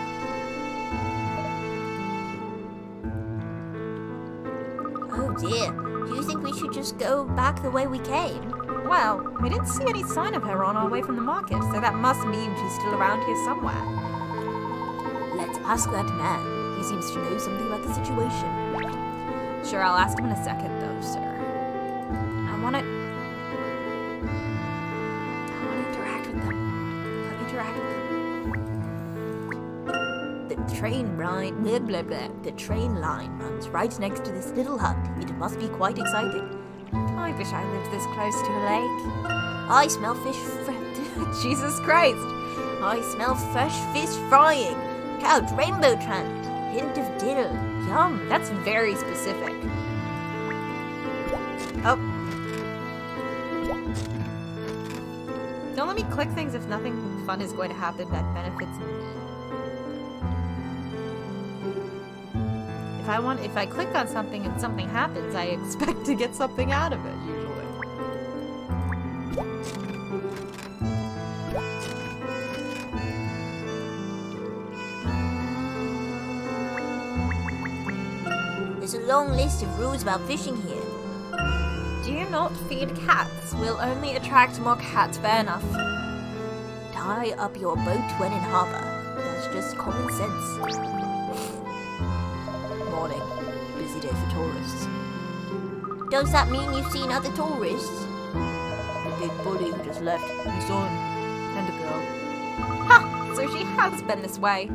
Oh dear. Do you think we should just go back the way we came? Well, we didn't see any sign of her on our way from the market, so that must mean she's still around here somewhere. Let's ask that man. He seems to know something about the situation. Sure, I'll ask him in a second, though, sir. I want to interact with them. Interact with them. The train line, blah, blah, blah. The train line runs right next to this little hut. It must be quite exciting. I wish I lived this close to a lake. I smell fish Jesus Christ! I smell fresh fish frying. Couch, rainbow trout, hint of dill. Yum. That's very specific. Oh. Don't let me click things if nothing fun is going to happen that benefits me. If I click on something and something happens, I expect to get something out of it, usually. There's a long list of rules about fishing here. Do not feed cats. We'll only attract more cats, fair enough. Tie up your boat when in harbour. That's just common sense. Morning. Busy day for tourists. Does that mean you've seen other tourists? The big bully who just left. You saw him. And a girl. Ha! So she has been this way.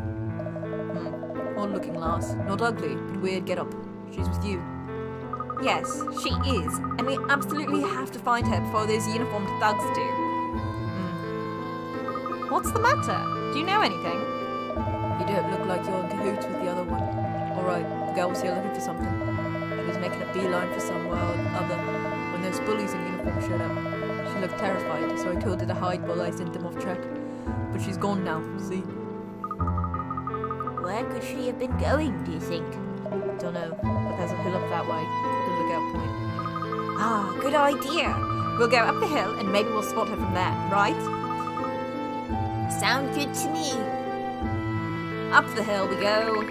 Odd looking lass. Not ugly, but weird get up. She's with you. Yes, she is, and we absolutely have to find her before those uniformed thugs do. What's the matter? Do you know anything? You don't look like you're in cahoots with the other one. Alright, the girl was here looking for something. She was making a beeline for somewhere or other when those bullies in uniform showed up. She looked terrified, so I told her to hide while I sent them off track. But she's gone now, see? Where could she have been going, do you think? Don't know, but there's a hill up that way. The lookout point. Ah, good idea. We'll go up the hill and maybe we'll spot her from there, right? Sound good to me. Up the hill we go.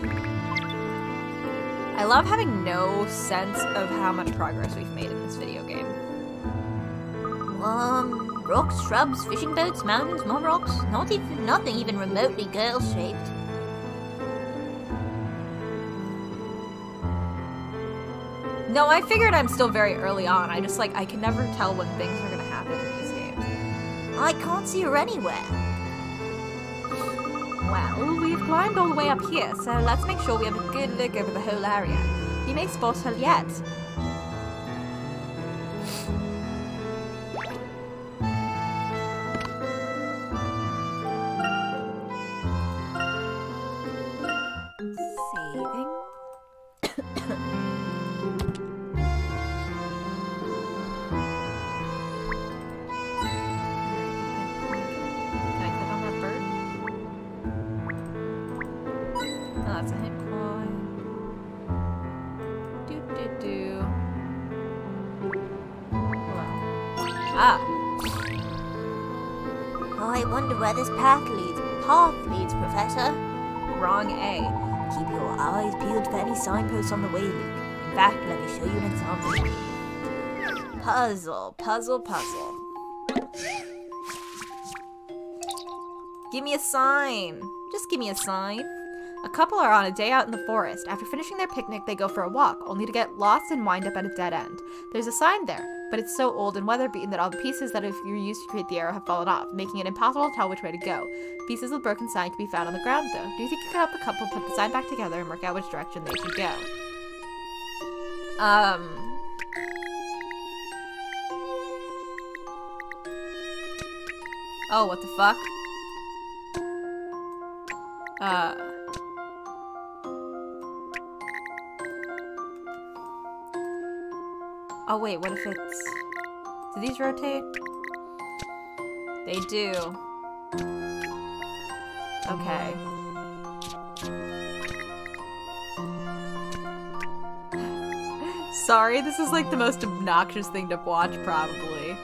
I love having no sense of how much progress we've made in this video game. Rocks, shrubs, fishing boats, mountains, more rocks. Nothing even remotely girl-shaped. No, I figured I'm still very early on. I can never tell when things are gonna happen in these games. I can't see her anywhere. Well, we've climbed all the way up here, so let's make sure we have a good look over the whole area. We may spot her yet. Saving. That's a hint point. I wonder where this path leads. Professor. Wrong A. Keep your eyes peeled for any signposts on the way, Luke. In fact, let me show you an example. Puzzle. Give me a sign. Just give me a sign. A couple are on a day out in the forest. After finishing their picnic, they go for a walk, only to get lost and wind up at a dead end. There's a sign there, but it's so old and weather-beaten that all the pieces that you're used to create the arrow have fallen off, making it impossible to tell which way to go. Pieces of the broken sign can be found on the ground, though. Do you think you could help the couple put the sign back together and work out which direction they should go? Oh, what the fuck? Oh wait, what if it's... Do these rotate? They do. Okay. Sorry, this is like the most obnoxious thing to watch, probably.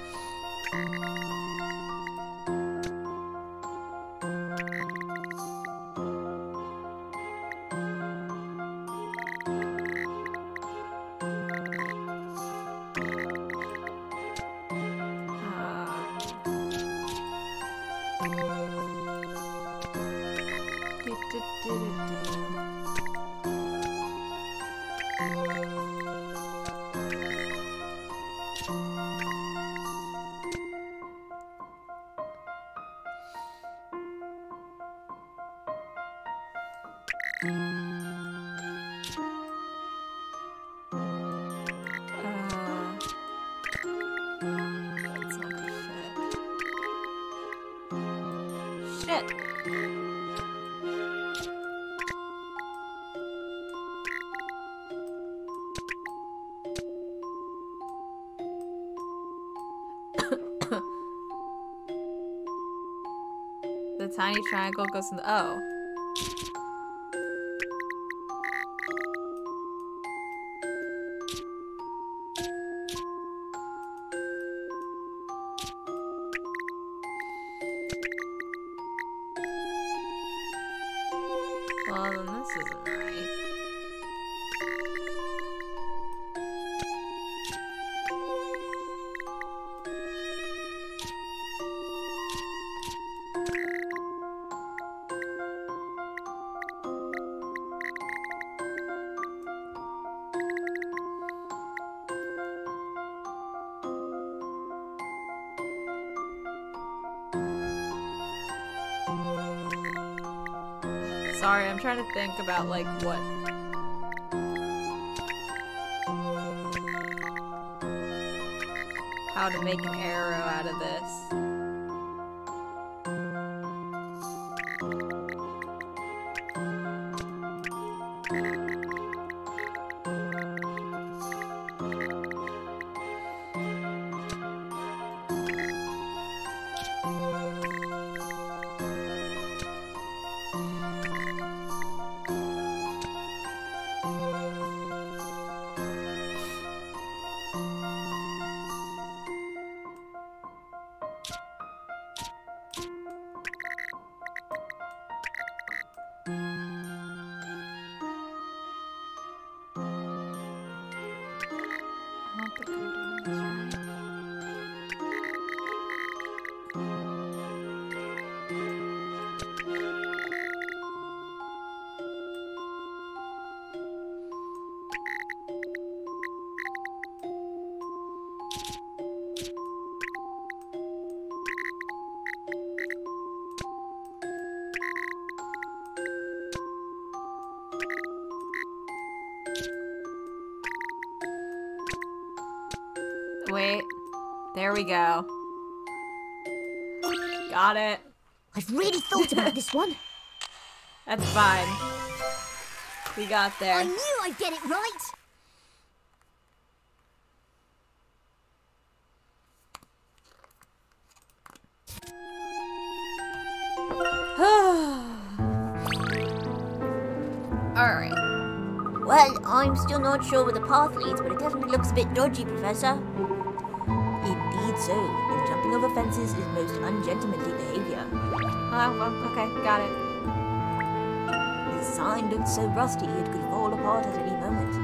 That's not gonna fit. Shit. The tiny triangle goes in the O. Well, then this isn't right. Sorry, I'm trying to think about, like, what... How to make an arrow out of this. Wait. There we go. Got it. I've really thought about this one. That's fine. We got there. I knew I'd get it right. Alright. Well, I'm still not sure where the path leads, but it definitely looks a bit dodgy, Professor. It leads not so, and jumping over fences is most ungentlemanly behavior. Oh, well, okay, got it. This sign looks so rusty it could fall apart at any moment.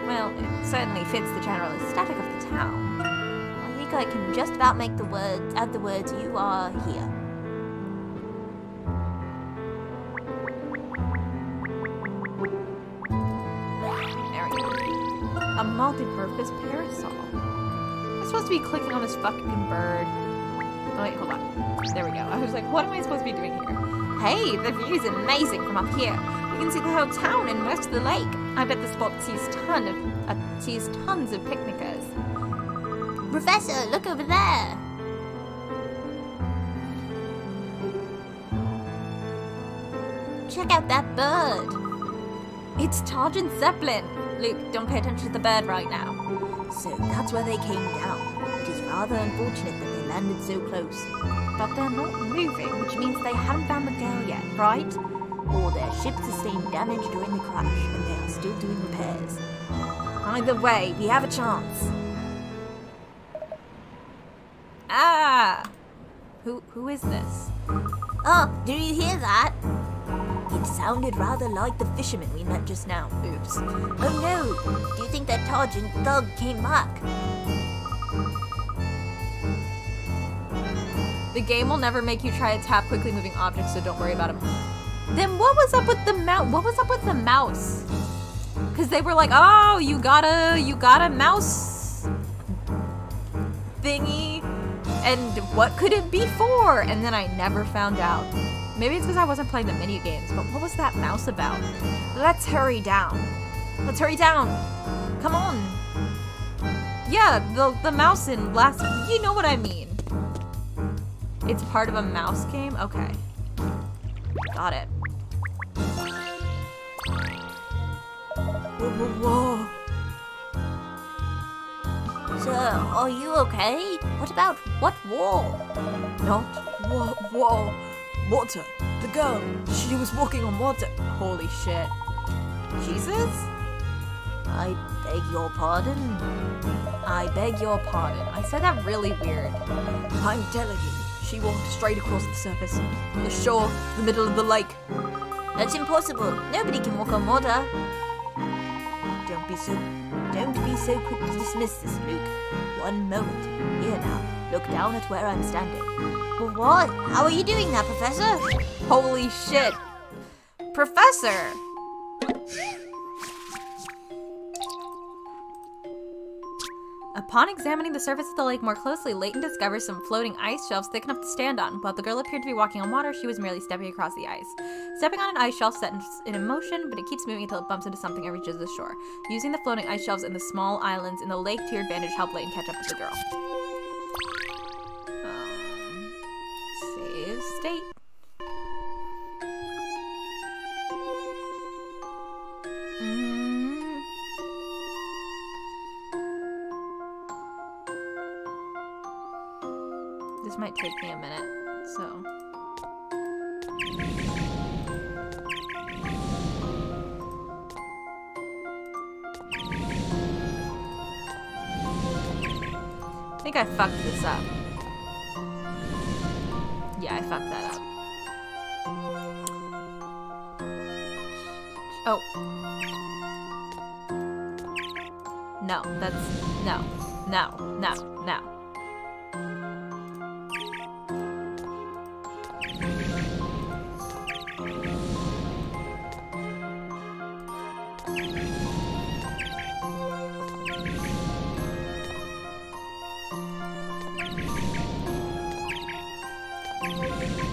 Well, it certainly fits the general aesthetic of the town. I think I can just about make the words, add the words, "You are here." There we go. A multi-purpose parasol. I'm supposed to be clicking on this fucking bird. Oh wait, hold on. There we go. I was like, what am I supposed to be doing here? Hey, the view is amazing from up here. You can see the whole town and most of the lake. I bet the spot sees tons of picnickers. Professor, look over there. Check out that bird. It's Targent Zeppelin. Luke, don't pay attention to the bird right now. So that's where they came down. It is rather unfortunate that they landed so close. But they're not moving, which means they haven't found the girl yet, right? Or their ship sustained damage during the crash and they are still doing repairs. Either way, we have a chance. Ah! Who is this? Oh, did you hear that? It sounded rather like the fisherman we met just now. Oops. Oh no! Do you think that Targent thug came back? The game will never make you try to tap quickly moving objects, so don't worry about him. Then what was up with the mouse? What was up with the mouse? Because they were like, oh, you got a mouse thingy, and what could it be for? And then I never found out. Maybe it's because I wasn't playing the mini games, but what was that mouse about? Let's hurry down. Let's hurry down. Come on. Yeah, the mouse in last, you know what I mean. It's part of a mouse game? Okay. Got it. Whoa. Sir, are you okay? What war? Not whoa. Water. The girl. She was walking on water. Holy shit. Jesus? I beg your pardon? I beg your pardon. I said that really weird. I'm telling you, she walked straight across the surface, from the shore to the middle of the lake. That's impossible. Nobody can walk on water. Don't be so quick to dismiss this, Luke. One moment. Here now. Look down at where I'm standing. What? How are you doing that, Professor? Holy shit. Professor! Upon examining the surface of the lake more closely, Layton discovers some floating ice shelves thick enough to stand on. While the girl appeared to be walking on water, she was merely stepping across the ice. Stepping on an ice shelf sets it in motion, but it keeps moving until it bumps into something and reaches the shore. Using the floating ice shelves and the small islands in the lake to your advantage helped Layton catch up with the girl. Save state. This might take me a minute, so. I think I fucked this up. Yeah, I fucked that up. Oh. No, that's, no.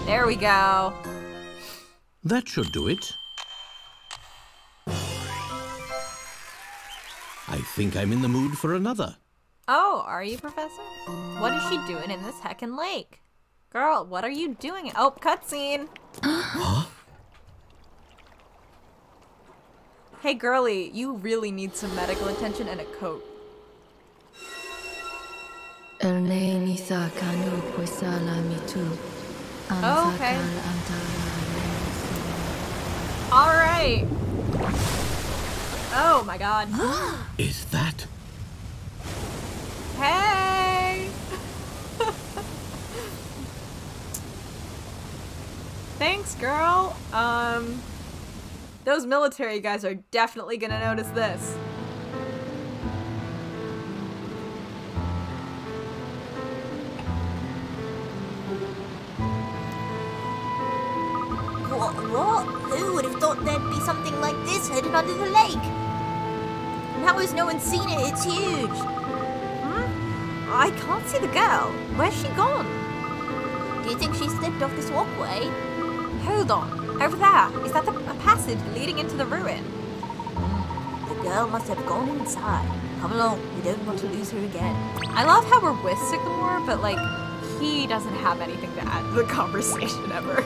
There we go. That should do it. I think I'm in the mood for another. Oh, are you, Professor? What is she doing in this heckin' lake? Girl, what are you doing? Oh, cutscene. Huh? Hey, girly, you really need some medical attention and a coat. Oh, okay. All right. Oh my God. Is that? Hey. Thanks, girl. Those military guys are definitely gonna notice this. What? Who would have thought there'd be something like this hidden under the lake? And how has no one seen it? It's huge. I can't see the girl. Where's she gone? Do you think she slipped off this walkway? Hold on. Over there. Is that a passage leading into the ruin? The girl must have gone inside. Come along, we don't want to lose her again. I love how we're with Sycamore, but like, he doesnn't have anything to add to the conversation ever.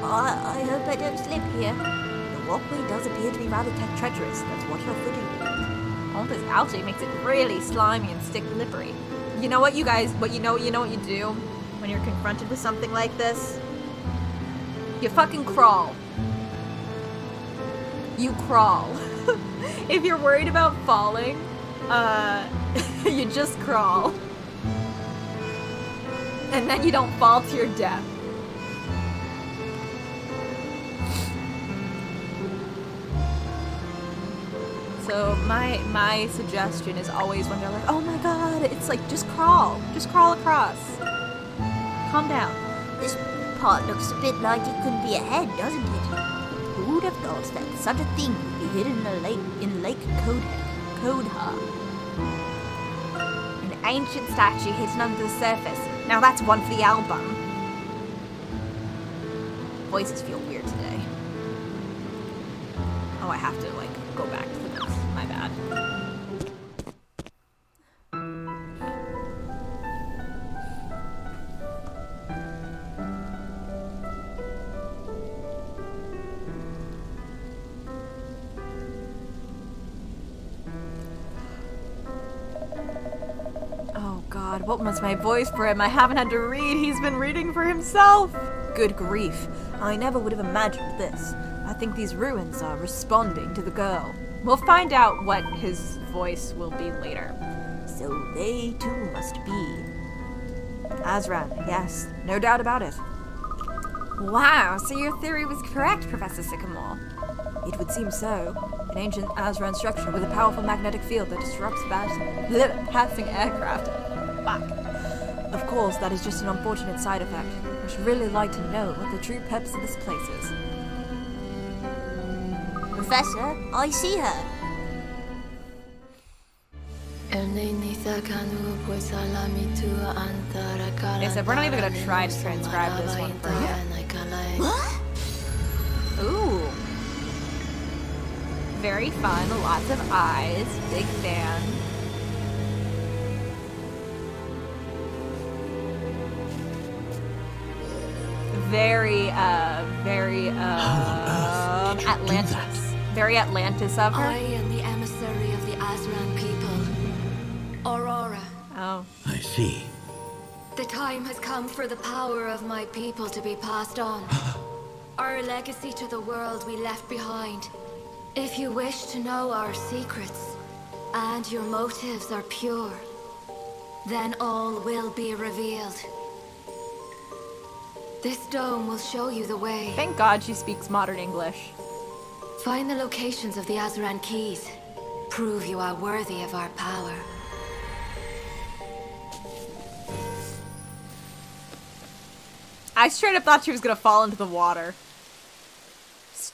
I hope I don't slip here. The walkway does appear to be rather treacherous. That's what you're footing. All this algae makes it really slimy and stick-lippery. You know what, you guys? What you know what you do when you're confronted with something like this? You fucking crawl. You crawl. If you're worried about falling, you just crawl. And then you don't fall to your death. So my suggestion is always when they're like, oh my god, it's like, just crawl across. Calm down. This part looks a bit like it could be a head, doesn't it? Who would have thought that such a thing would be hidden in Lake Kodha? An ancient statue hidden under the surface. Now that's one for the album. Voices feel weird today. Oh, I have to like go back to this. My bad. Oh god, what was my voice for him? I haven't had to read. He's been reading for himself. Good grief. I never would have imagined this. I think these ruins are responding to the girl. We'll find out what his voice will be later. So they too must be. Azran, yes, no doubt about it. Wow, so your theory was correct, Professor Sycamore. It would seem so. An ancient Azran structure with a powerful magnetic field that disrupts passing aircraft. Fuck. Of course, that is just an unfortunate side effect. I should really like to know what the true purpose of this place is. Professor, I see her. They said we're not even gonna try to transcribe this one for you. What? Ooh. Very fun, lots of eyes, big fan. Very Atlantis. Very Atlantis of her. I am the emissary of the Azran people. Aurora. Oh. I see. The time has come for the power of my people to be passed on. Our legacy to the world we left behind. If you wish to know our secrets, and your motives are pure, then all will be revealed. This dome will show you the way. Thank God she speaks modern English. Find the locations of the Azran keys. Prove you are worthy of our power. I straight up thought she was gonna fall into the water.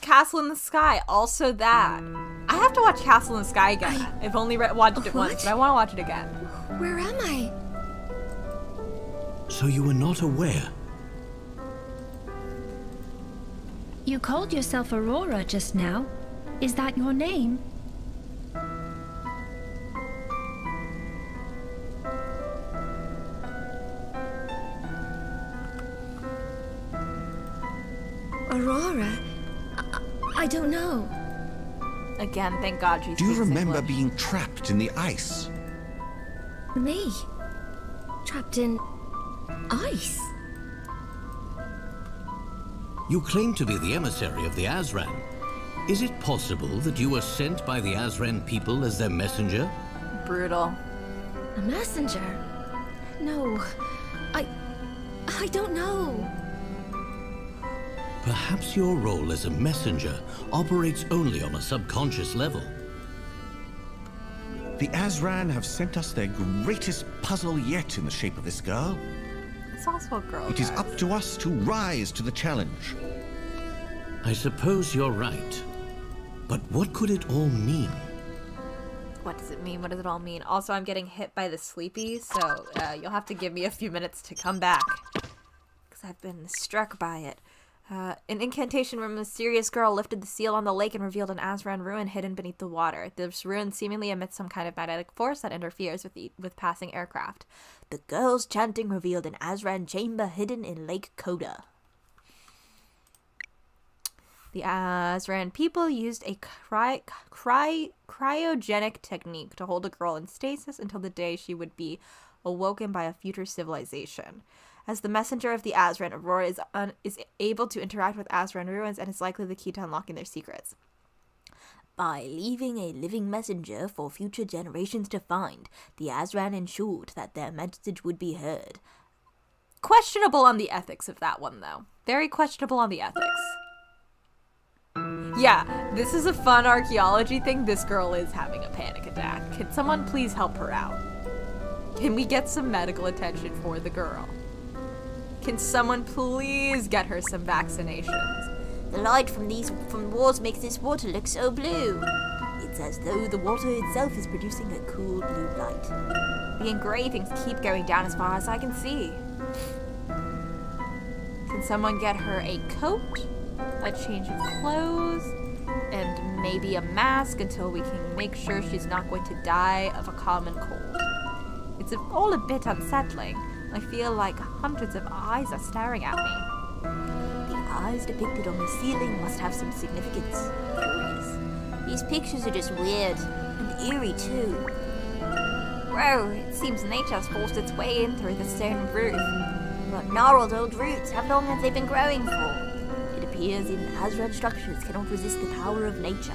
Castle in the Sky, also that. I have to watch Castle in the Sky again. I've only watched it once, but I want to watch it again. Where am I? So you were not aware? You called yourself Aurora just now. Is that your name? Aurora? I don't know. Again, thank God she Do you speaks remember English. being trapped in the ice? Me? Trapped in ice? You claim to be the emissary of the Azran. Is it possible that you were sent by the Azran people as their messenger? Brutal. A messenger? No. I don't know. Perhaps your role as a messenger operates only on a subconscious level. The Azran have sent us their greatest puzzle yet in the shape of this girl. It's also a girl. It is up to us to rise to the challenge. I suppose you're right. But what could it all mean? What does it mean? What does it all mean? Also, I'm getting hit by the sleepy, so you'll have to give me a few minutes to come back. Because I've been struck by it. An incantation from a mysterious girl lifted the seal on the lake and revealed an Azran ruin hidden beneath the water. This ruin seemingly emits some kind of magnetic force that interferes with passing aircraft. The girl's chanting revealed an Azran chamber hidden in Lake Coda. The Azran people used a cryogenic technique to hold a girl in stasis until the day she would be awoken by a future civilization. As the messenger of the Azran, Aurora is able to interact with Azran ruins and is likely the key to unlocking their secrets. By leaving a living messenger for future generations to find, the Azran ensured that their message would be heard. Questionable on the ethics of that one, though. Very questionable on the ethics. Yeah, this is a fun archaeology thing. This girl is having a panic attack. Can someone please help her out? Can we get some medical attention for the girl? Can someone please get her some vaccinations? The light from the walls makes this water look so blue. It's as though the water itself is producing a cool blue light. The engravings keep going down as far as I can see. Can someone get her a coat, a change of clothes, and maybe a mask until we can make sure she's not going to die of a common cold? It's all a bit unsettling. I feel like hundreds of eyes are staring at me. The eyes depicted on the ceiling must have some significance. Curious. These pictures are just weird. And eerie, too. Whoa, it seems nature's forced its way in through the stone roof. What gnarled old roots? How long have they been growing for? It appears even Azran structures cannot resist the power of nature.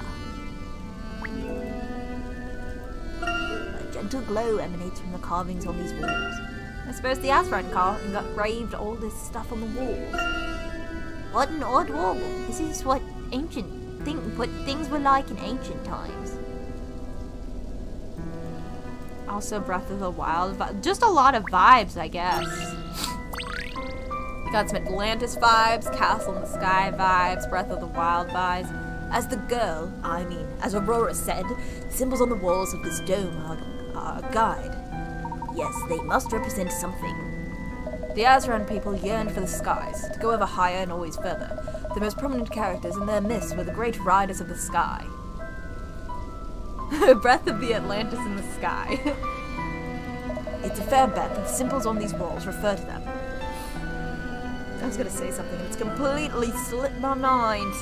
A gentle glow emanates from the carvings on these walls. I suppose the Azran engraved all this stuff on the walls. What an odd wall. This is what things were like in ancient times. Also Breath of the Wild. Just a lot of vibes, I guess. Got some Atlantis vibes, Castle in the Sky vibes, Breath of the Wild vibes. As the girl, as Aurora said, symbols on the walls of this dome are a guide. Yes, they must represent something. The Azran people yearned for the skies, to go ever higher and always further. The most prominent characters in their midst were the great riders of the sky. Breath of the Atlantis in the sky. It's a fair bet that the symbols on these walls refer to them. I was gonna say something and it's completely slipped my mind.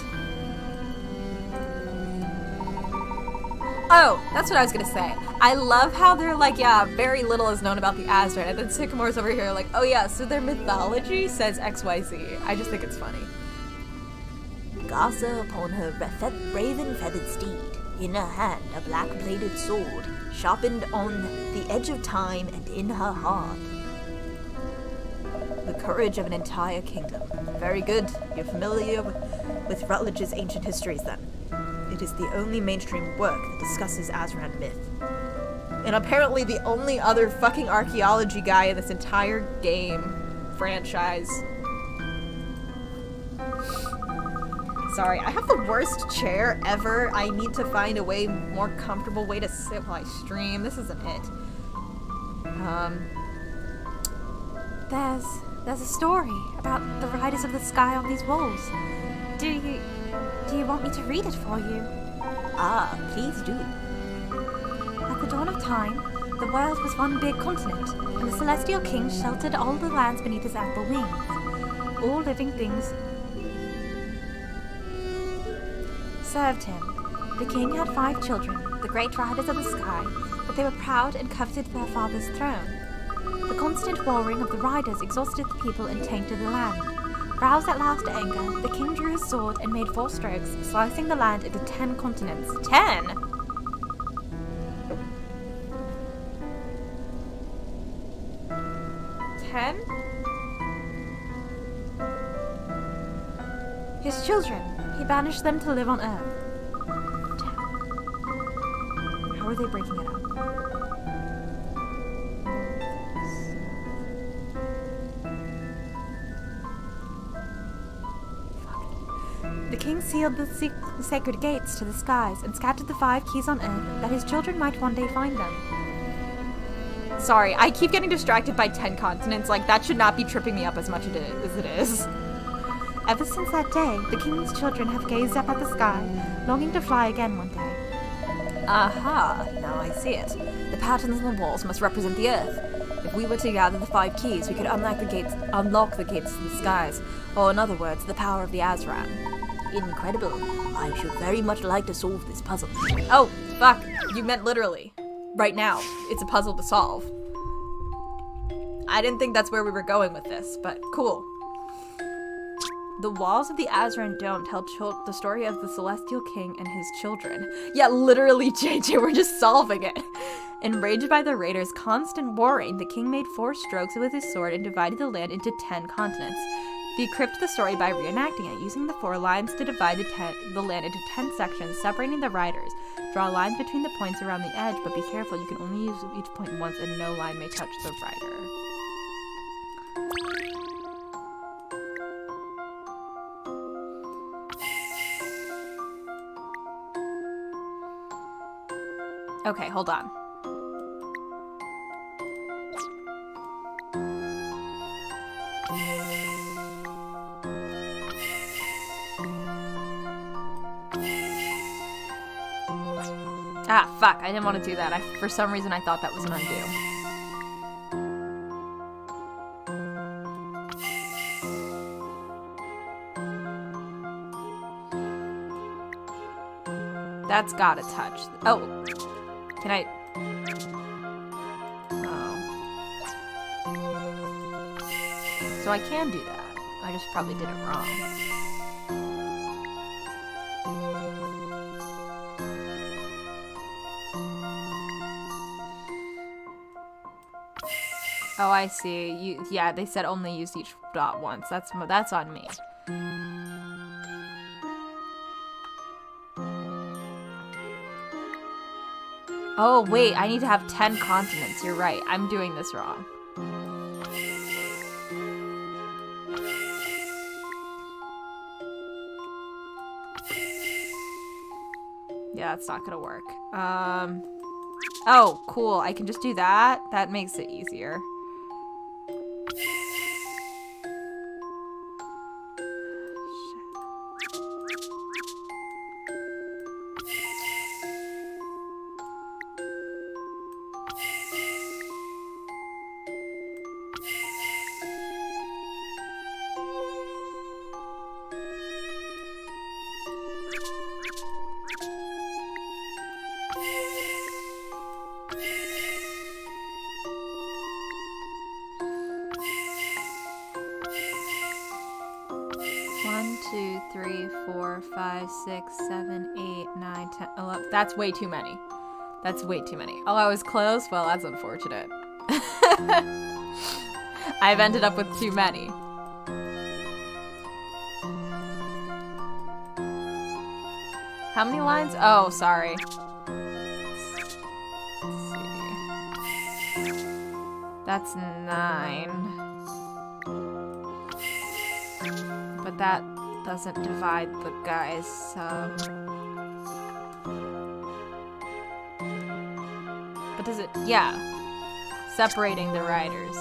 Oh, that's what I was gonna say. I love how they're like, yeah, very little is known about the Azran, and then Sycamore's over here like, oh yeah, so their mythology says XYZ. I just think it's funny. Garza upon her raven-feathered steed, in her hand a black-bladed sword, sharpened on the edge of time and in her heart. The courage of an entire kingdom. Very good. You're familiar with Rutledge's ancient histories then. It is the only mainstream work that discusses Azran myth. And apparently the only other fucking archaeology guy in this entire game franchise. Sorry, I have the worst chair ever. I need to find a more comfortable way to sit while I stream. This isn't it. There's a story about the riders of the sky on these walls. Do you want me to read it for you? Ah, please do. At the dawn of time, the world was one big continent, and the celestial king sheltered all the lands beneath his ample wings. All living things served him. The king had 5 children, the great riders of the sky, but they were proud and coveted their father's throne. The constant warring of the riders exhausted the people and tainted the land. Roused at last to anger, the king drew his sword and made 4 strokes, slicing the land into 10 continents. 10? His children. He banished them to live on Earth. Damn. How are they breaking it up? The king sealed the sacred gates to the skies and scattered the 5 keys on Earth that his children might one day find them. Sorry, I keep getting distracted by 10 continents. Like, that should not be tripping me up as much as it is. Ever since that day, the king's children have gazed up at the sky, longing to fly again one day. Aha, now I see it. The patterns on the walls must represent the Earth. If we were to gather the 5 keys, we could unlock the gates to the skies, or in other words, the power of the Azran. Incredible. I should very much like to solve this puzzle. Oh, fuck. You meant literally. Right now. It's a puzzle to solve. I didn't think that's where we were going with this, but cool. The walls of the Azran Dome tell the story of the Celestial King and his children. Yeah, literally, JJ, we're just solving it. Enraged by the raiders' constant warring, the king made 4 strokes with his sword and divided the land into 10 continents. Decrypt the story by reenacting it, using the 4 lines to divide the land into 10 sections, separating the riders. Draw lines between the points around the edge, but be careful, you can only use each point once and no line may touch the rider. Okay, hold on. Ah, fuck, I didn't want to do that. For some reason I thought that was an undo. That's gotta touch. Oh. Can I? Oh. So I can do that. I just probably did it wrong. Oh, I see. Yeah, they said only use each dot once. That's on me. Oh, wait, I need to have 10 continents. You're right. I'm doing this wrong. Yeah, that's not gonna work. Oh, cool. I can just do that. That makes it easier. Six, 7, 8, 9, 10, 11. That's way too many. That's way too many. Oh, I was close? Well, that's unfortunate. I've ended up with too many. How many lines? Oh, sorry. Let's see. That's 9. But that doesn't divide the guys, but does it? Yeah. Separating the riders.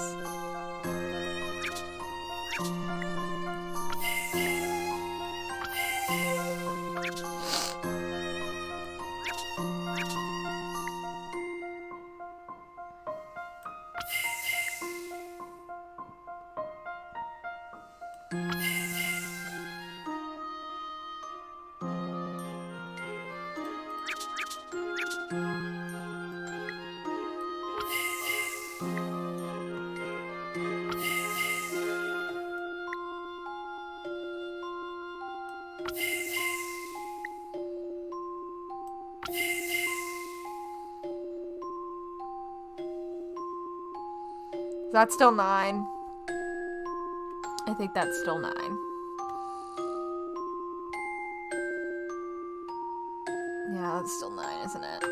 That's still 9. I think that's still 9. Oh, it's still 9, isn't it?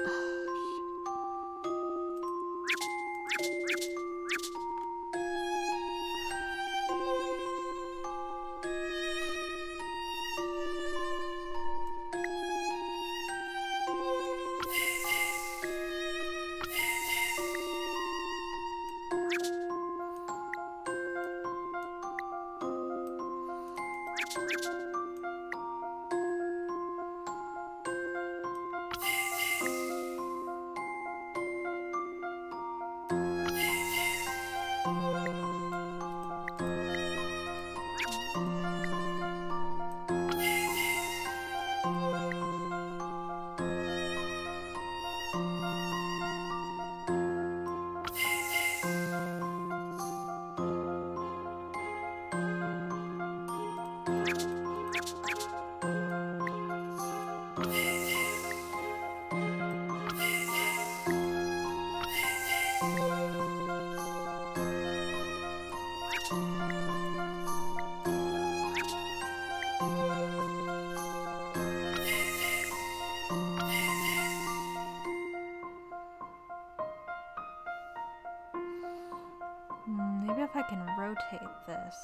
Maybe if I can rotate this.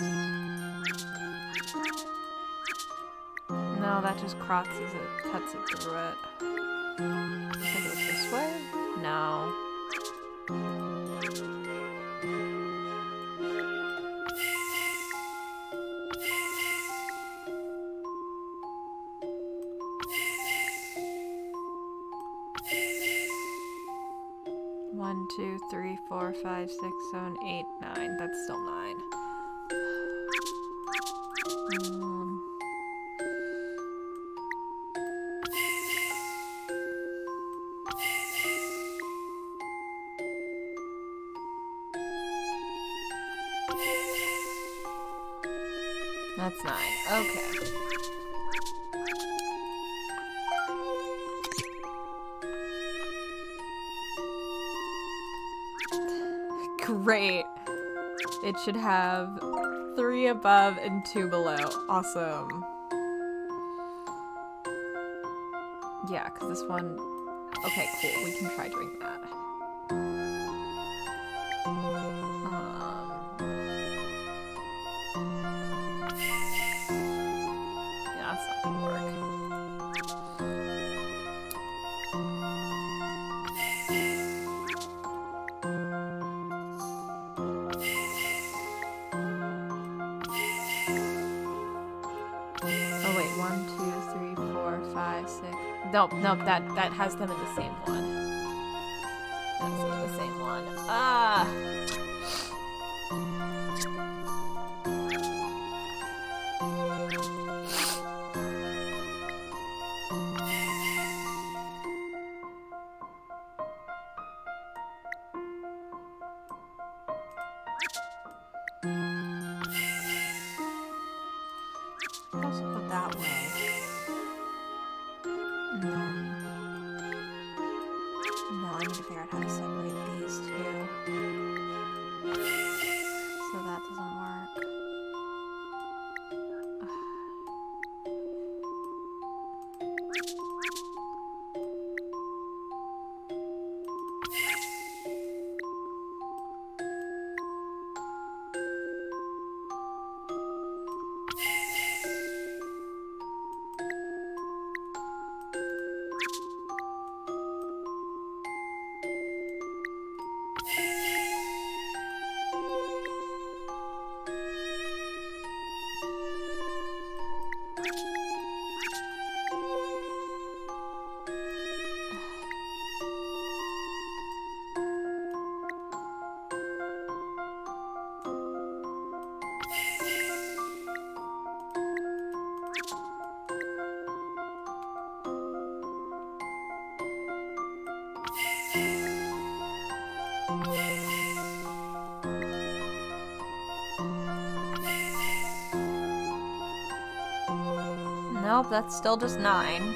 No, that just crosses it, cuts it through it. If it goes this way? No. One, two, three, 4, 5, 6, 7, 8, 9. That's still 9. That's 9. Okay. Great. It should have 3 above and 2 below. Awesome. Yeah, because this one... Okay, cool. We can try doing that. Yeah, that's not gonna work. Nope, that has them in the same one. That's in the same one. Ah! I'll also put that way. No, I need to figure out how to separate these two. So that doesn't work. Nope, that's still just 9.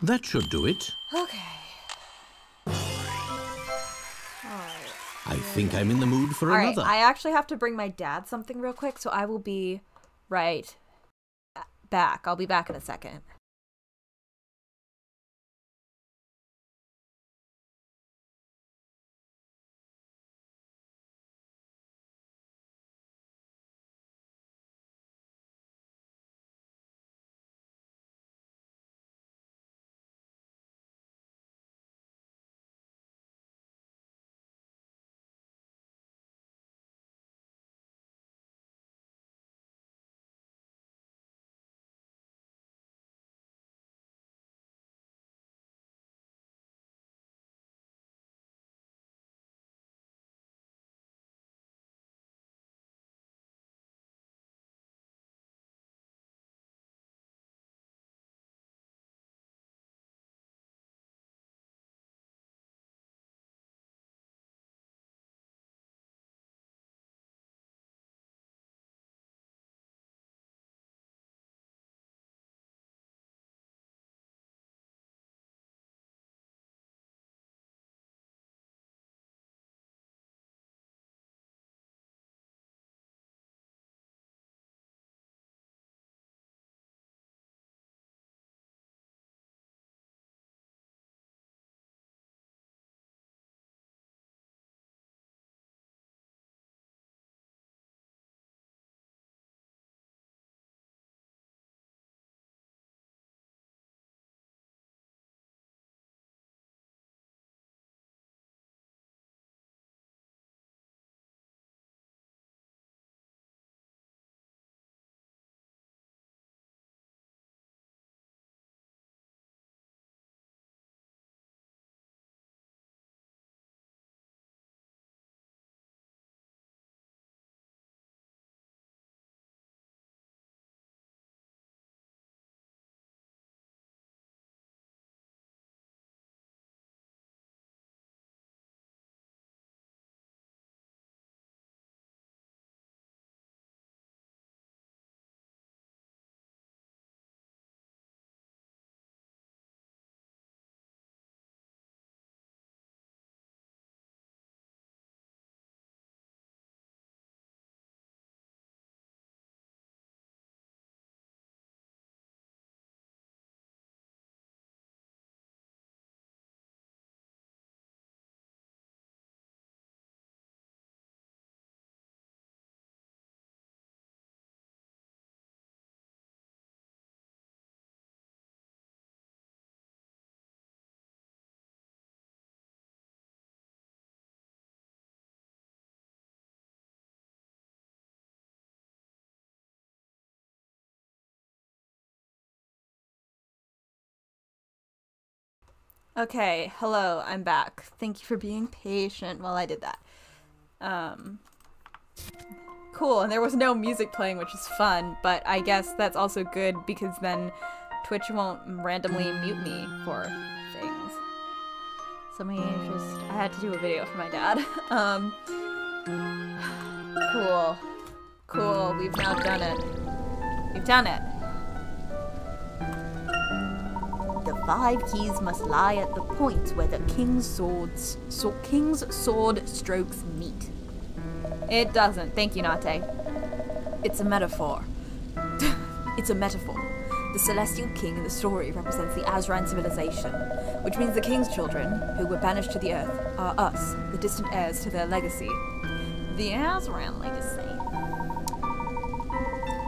That should do it. Okay. I think I'm in the mood for Alright, another. I actually have to bring my dad something real quick, so I will be right back. I'll be back in a second. Okay, hello, I'm back. Thank you for being patient while I did that. Cool, and there was no music playing, which is fun, but I guess that's also good because then Twitch won't randomly mute me for things. So let me I had to do a video for my dad. Cool, we've now done it. We've done it. The 5 keys must lie at the points where the king's sword strokes meet. It doesn't. Thank you, Nate. It's a metaphor. It's a metaphor. The celestial king in the story represents the Azran civilization, which means the king's children, who were banished to the earth, are us, the distant heirs to their legacy. The Azran legacy.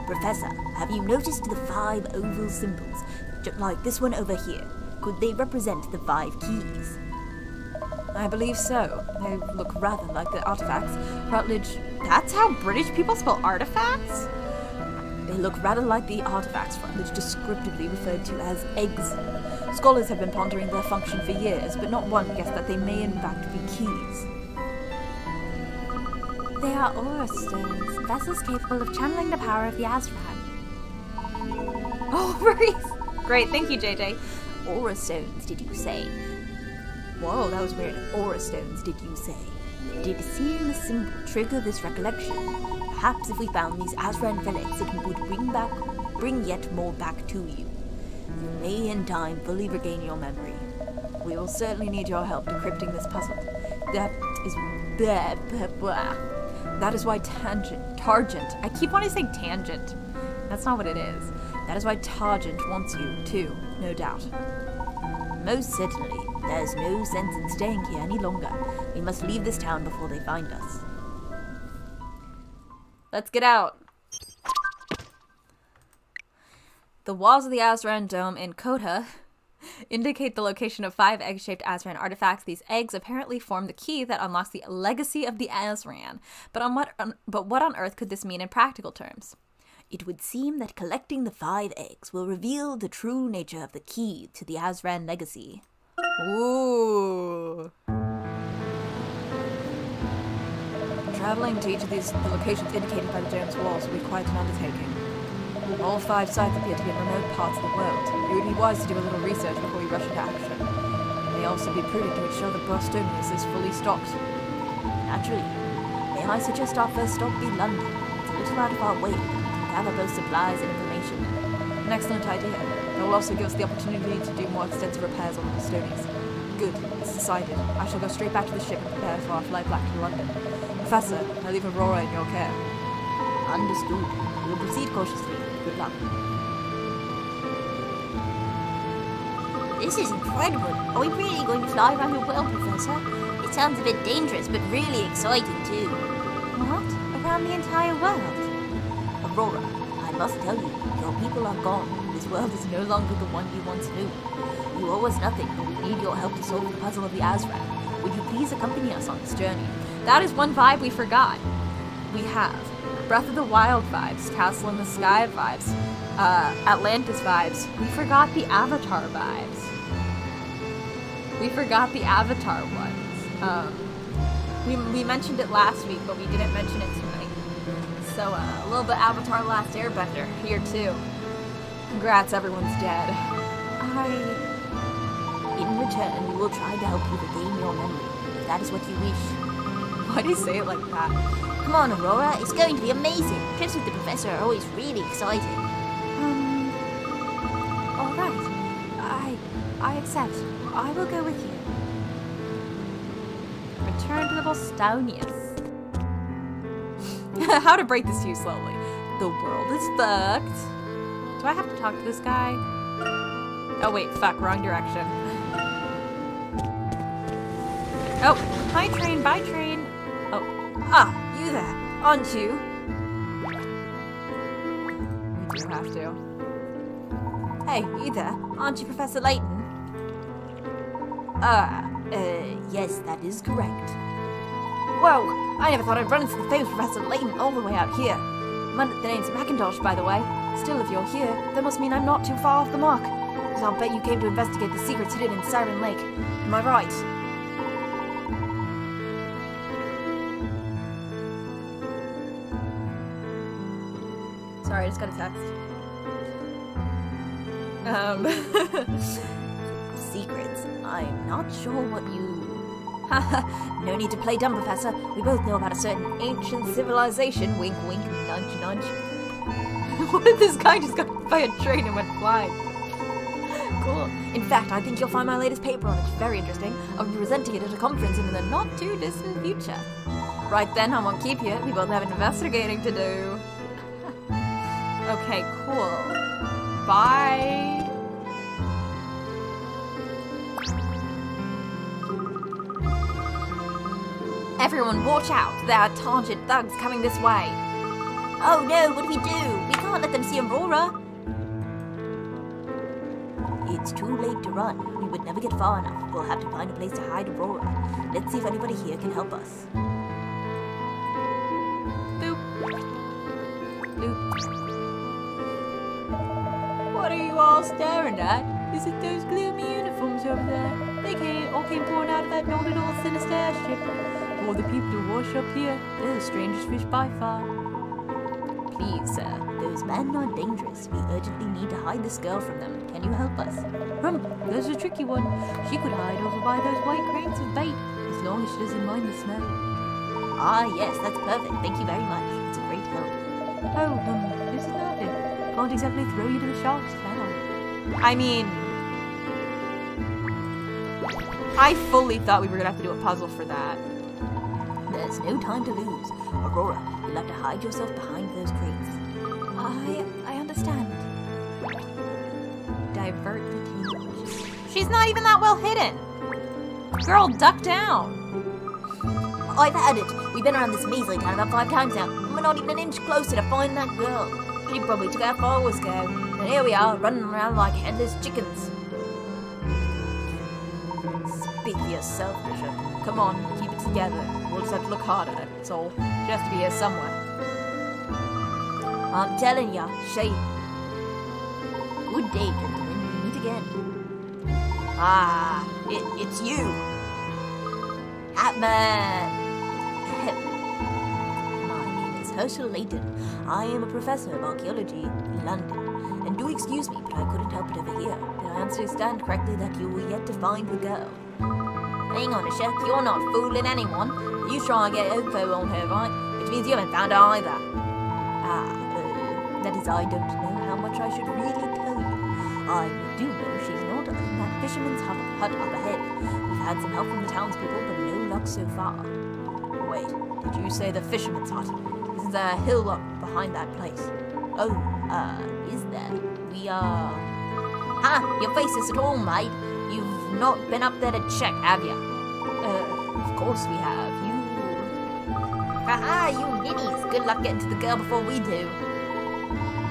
Professor, have you noticed the 5 oval symbols? Just like this one over here. Could they represent the 5 keys? I believe so. They look rather like the artifacts Rutledge... That's how British people spell artifacts? They look rather like the artifacts Rutledge descriptively referred to as eggs. Scholars have been pondering their function for years, but not one guessed that they may in fact be keys. They are aura stones, vessels capable of channeling the power of the Azran. Oh, Maurice! Great, thank you, JJ. Aura stones, did you say? Whoa, that was weird. Aura stones, did you say? Did seeing the symbol trigger this recollection? Perhaps if we found these Azran relics, it would bring yet more back to you. You may in time fully regain your memory. We will certainly need your help decrypting this puzzle. That is why Targent. I keep wanting to say tangent. That's not what it is. That is why Targent wants you too, no doubt. Most certainly. There's no sense in staying here any longer. We must leave this town before they find us. Let's get out. The walls of the Azran Dome in Kota indicate the location of 5 egg-shaped Azran artifacts. These eggs apparently form the key that unlocks the legacy of the Azran. But what on earth could this mean in practical terms? It would seem that collecting the 5 eggs will reveal the true nature of the key to the Azran legacy. Ooh. Traveling to each of the locations indicated by the dome's walls will be quite an undertaking. All 5 sites appear to be in remote parts of the world. It would be wise to do a little research before we rush into action. It may also be prudent to ensure that Bostonius is fully stocked. Naturally. May I suggest our first stop be London? It's a little out of our way, but we can gather both supplies and information. An excellent idea. It will also give us the opportunity to do more extensive repairs on the Bostonius. Good. It's decided. I shall go straight back to the ship and prepare for our flight back to London. Professor, I leave Aurora in your care. Understood. We will proceed cautiously. Good luck. This is incredible. Are we really going to fly around the world, Professor? It sounds a bit dangerous, but really exciting too. What? Around the entire world? Aurora, I must tell you, your people are gone. This world is no longer the one you once knew. You owe us nothing, but we need your help to solve the puzzle of the Azran. Would you please accompany us on this journey? That is one vibe we forgot. We have Breath of the Wild vibes, Castle in the Sky vibes, Atlantis vibes. We forgot the Avatar vibes. We forgot the Avatar ones. We mentioned it last week, but we didn't mention it tonight. So a little bit Avatar Last Airbender here too. Congrats, everyone's dead. In return, we will try to help you regain your memory, if that is what you wish. Why do you say it like that? Come on, Aurora, it's going to be amazing. Trips with the professor are always really exciting. Alright. I accept. I will go with you. Return to the Bostonius. How to break this to you slowly. The world is fucked. Do I have to talk to this guy? Oh wait, fuck, wrong direction. Oh, hi train, bye train. Oh, You there, aren't you? we do have to. Hey, you there, aren't you Professor Layton? Yes, that is correct. Whoa, I never thought I'd run into the famous Professor Layton all the way out here. The name's Macintosh, by the way. Still, if you're here, that must mean I'm not too far off the mark. Because I'll bet you came to investigate the secrets hidden in Siren Lake. Am I right? Sorry, I just got a text. Secrets. I'm not sure what you... Haha, no need to play dumb, Professor. We both know about a certain ancient civilization. Wink, wink, nudge, nudge. What if this guy just got hit by a train and went flying? Cool. In fact, I think you'll find my latest paper on it very interesting. I'll be presenting it at a conference in the not-too-distant future. Right then, I won't keep you. We both have investigating to do. Okay, cool. Bye. Everyone, watch out! There are Targent thugs coming this way. Oh no, what do we do? We can't let them see Aurora. It's too late to run. We would never get far enough. We'll have to find a place to hide Aurora. Let's see if anybody here can help us. Boop. Boop. What are you all staring at? Is it those gloomy uniforms over there? They all came pouring out of that naughty little sinister airship. All the people who wash up here, they're the strangest fish by far. Please, sir, those men are dangerous. We urgently need to hide this girl from them. Can you help us? There's a tricky one. She could hide over by those white crates of bait, as long as she doesn't mind the smell. Ah, yes, that's perfect. Thank you very much. It's a great help. Oh, this is nothing. Can't exactly throw you to the sharks now. I mean, I fully thought we were gonna have to do a puzzle for that. There's no time to lose. Aurora, you'll have to hide yourself behind those crates. I understand. Divert the team. She's not even that well hidden. Girl, duck down. I've had it. We've been around this measly town about 5 times now, and we're not even an inch closer to finding that girl. She probably took our followers go, and here we are, running around like headless chickens. Speak for yourself, Bishop. Come on, keep it together. We'll just have to look harder, that's all. She has to be here somewhere. I'm telling ya, she. Good day, gentlemen. We meet again. Ah, it's you. Hatman. My name is Layton. I am a professor of archaeology in London. And do excuse me, but I couldn't help it over here. Did I understand correctly that you were yet to find the girl? Hang on a sec, you're not fooling anyone. You try and get info on her, right? Which means you haven't found her either. That is, I don't know how much I should really tell you. I do know she's not in that fisherman's hut up ahead. We've had some help from the townspeople, but no luck so far. Wait, did you say the fisherman's hut? Isn't there a hill up behind that place? Oh, is there? We are... Your face is at all, mate. You've not been up there to check, have you? Of course we have. You ninnies. Good luck getting to the girl before we do.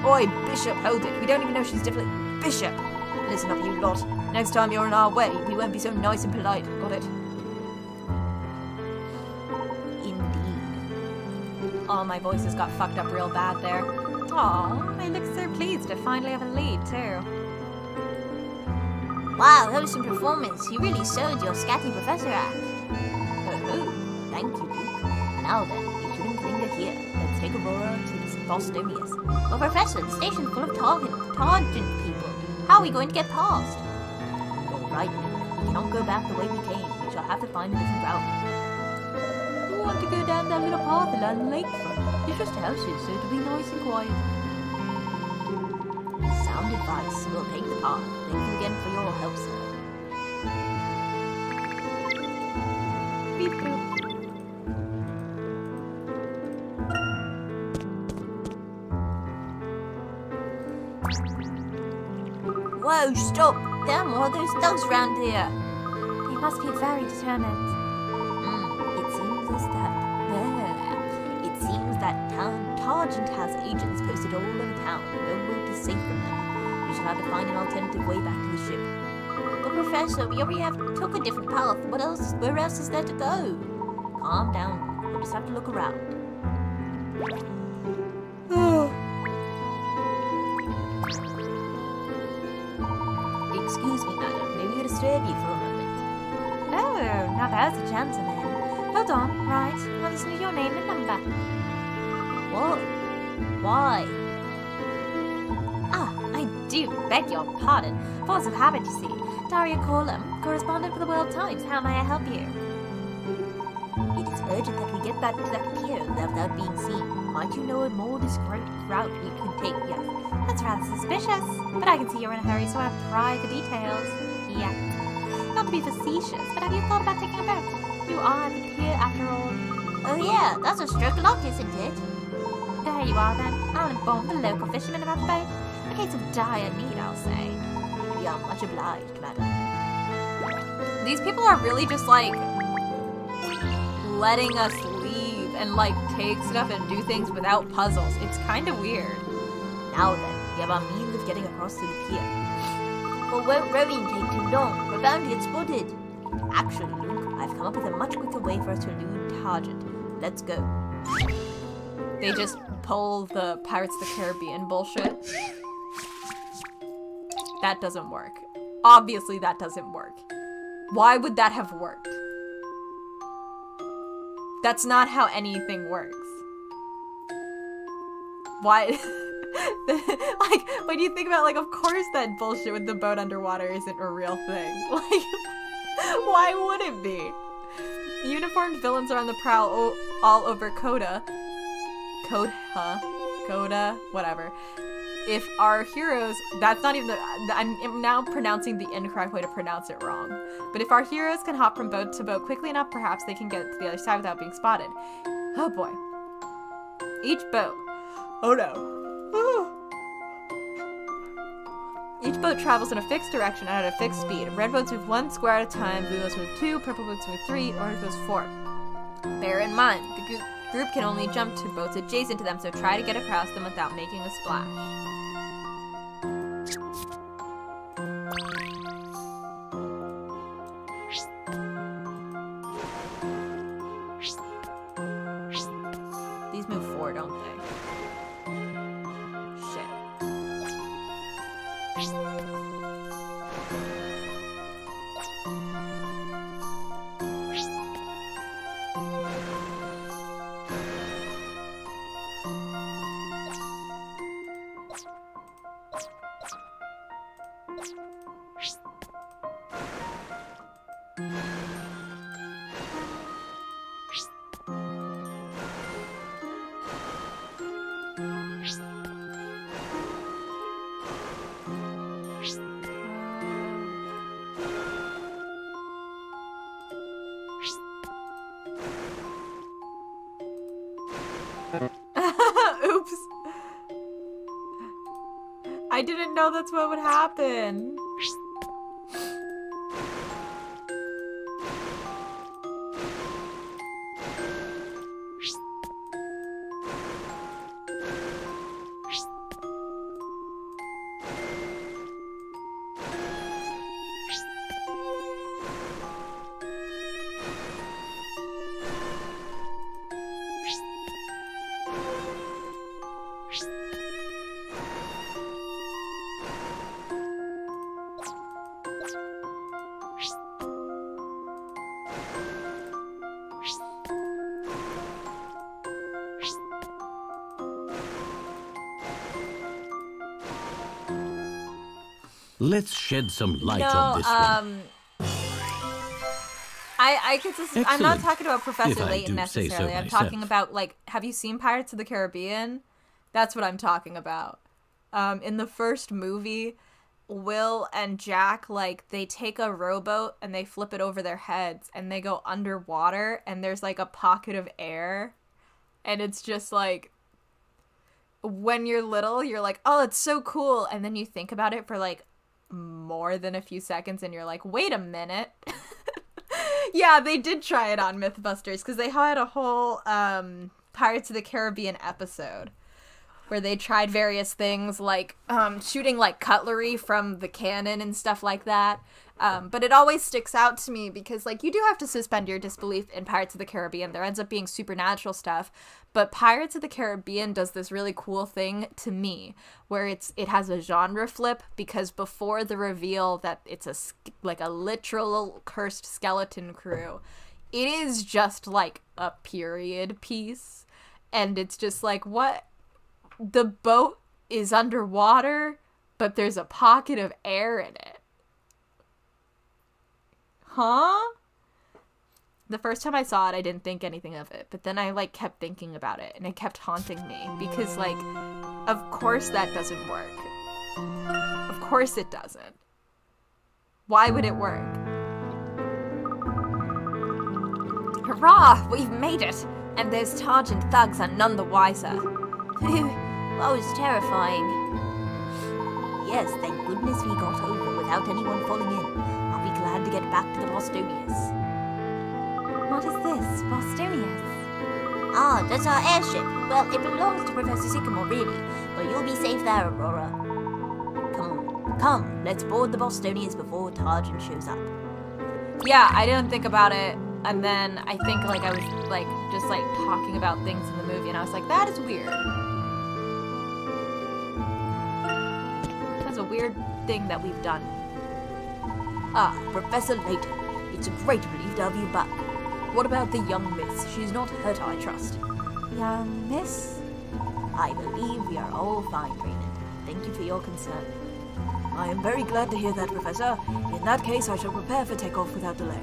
Oi, Bishop, hold it. We don't even know she's definitely Bishop. Listen up, you lot. Next time you're in our way, we won't be so nice and polite. Got it? Indeed. Oh, my voices got fucked up real bad there. Aw, I look so pleased to finally have a lead, too. Wow, that was some performance. You really showed your scatty professor act. Oh, thank you, Luke. Now then, we shouldn't linger here. Let's take Aurora to the Bostonius. Well, Professor, the station's full of targent people. How are we going to get past? You're right, Luke. We cannot go back the way we came. We shall have to find a different route. You want to go down that little path along the lakefront? It's just houses, so it'll be nice and quiet. Sound advice. We'll take the path. Thank you again for your help, sir. Beep boop. Whoa, stop! Damn, what are those thugs around here? They must be very determined. It seems that Targent has agents posted all over town. No route is safe from them. We shall have to find an alternative way back to the ship. But Professor, we already took a different path. Where else is there to go? Calm down. We'll just have to look around. Excuse me, madam. May we disturb you for a moment? Oh, now there's a gentleman. Hold on, right. I'll listen to your name and number. What? Why? I do beg your pardon. Force of habit, you see. Daria Colum, correspondent for the World Times. How may I help you? It is urgent that we get back to that pier without being seen. Might you know a more discreet route we can take? Yes. That's rather suspicious. But I can see you're in a hurry, so I'll pry the details. Yeah. Not to be facetious, but have you thought about taking a boat? You are at the pier after all. Oh yeah, that's a stroke of luck, isn't it? There you are then. I'll inform the local fishermen about the boat. A case of dire need, I'll say. We are much obliged, madam. These people are really just like letting us leave and like take stuff and do things without puzzles. It's kind of weird. Now then, we have our means of getting across to the pier. Well, won't rowing take too long? We're bound to get spotted. Actually, Luke, I've come up with a much quicker way for us to elude Targent. Let's go. They just pull the Pirates of the Caribbean bullshit. That doesn't work. Obviously that doesn't work. Why would that have worked? That's not how anything works. Why? Like, when you think about, like, of course that bullshit with the boat underwater isn't a real thing. Like, why would it be? Uniformed villains are on the prowl all over Kota. Coda, whatever. If our heroes, that's not even I'm now pronouncing the incorrect way to pronounce it wrong. But if our heroes can hop from boat to boat quickly enough, perhaps they can get to the other side without being spotted. Oh boy. Each boat. Oh no. Each boat travels in a fixed direction and at a fixed speed. Red boats move 1 square at a time, blue boats move 2, purple boats move 3, orange boats 4. Bear in mind, the group can only jump to boats adjacent to them, so try to get across them without making a splash. These move 4, don't they? Shit. Oops. I didn't know that's what would happen. Let's shed some light on this one. I guess this is, I'm not talking about Professor If I Layton do say so necessarily. I'm myself. talking about, like, have you seen Pirates of the Caribbean? That's what I'm talking about. In the first movie, Will and Jack, like, they take a rowboat and they flip it over their heads and they go underwater and there's, like, a pocket of air. And it's just, like, when you're little, you're like, oh, it's so cool. And then you think about it for, like, more than a few seconds and you're like, wait a minute. Yeah, they did try it on Mythbusters because they had a whole Pirates of the Caribbean episode where they tried various things like shooting like cutlery from the cannon and stuff like that. But it always sticks out to me because, like, you do have to suspend your disbelief in Pirates of the Caribbean. There ends up being supernatural stuff. But Pirates of the Caribbean does this really cool thing to me where it has a genre flip because before the reveal that it's a literal cursed skeleton crew, it is just like a period piece. And it's just like, what? The boat is underwater, but there's a pocket of air in it. Huh? The first time I saw it, I didn't think anything of it, but then I, like, kept thinking about it, and it kept haunting me, because, like, of course that doesn't work. Of course it doesn't. Why would it work? Hurrah! We've made it! And those Targe and thugs are none the wiser. That was terrifying. Yes, thank goodness we got over without anyone falling in. I'll be glad to get back to the Bostonius. What is this, Bostonius? Ah, that's our airship. Well, it belongs to Professor Sycamore, really, but you'll be safe there, Aurora. Come, let's board the Bostonius before Tarjan shows up. Yeah, I didn't think about it, and then I think, like, I was, like, just, like, talking about things in the movie, and I was like, that is weird. That's a weird thing that we've done. Ah, Professor Layton. It's a great relief to have you back. What about the young miss? She's not hurt, I trust. Young miss? I believe we are all fine, Raymond. Thank you for your concern. I am very glad to hear that, Professor. In that case, I shall prepare for takeoff without delay.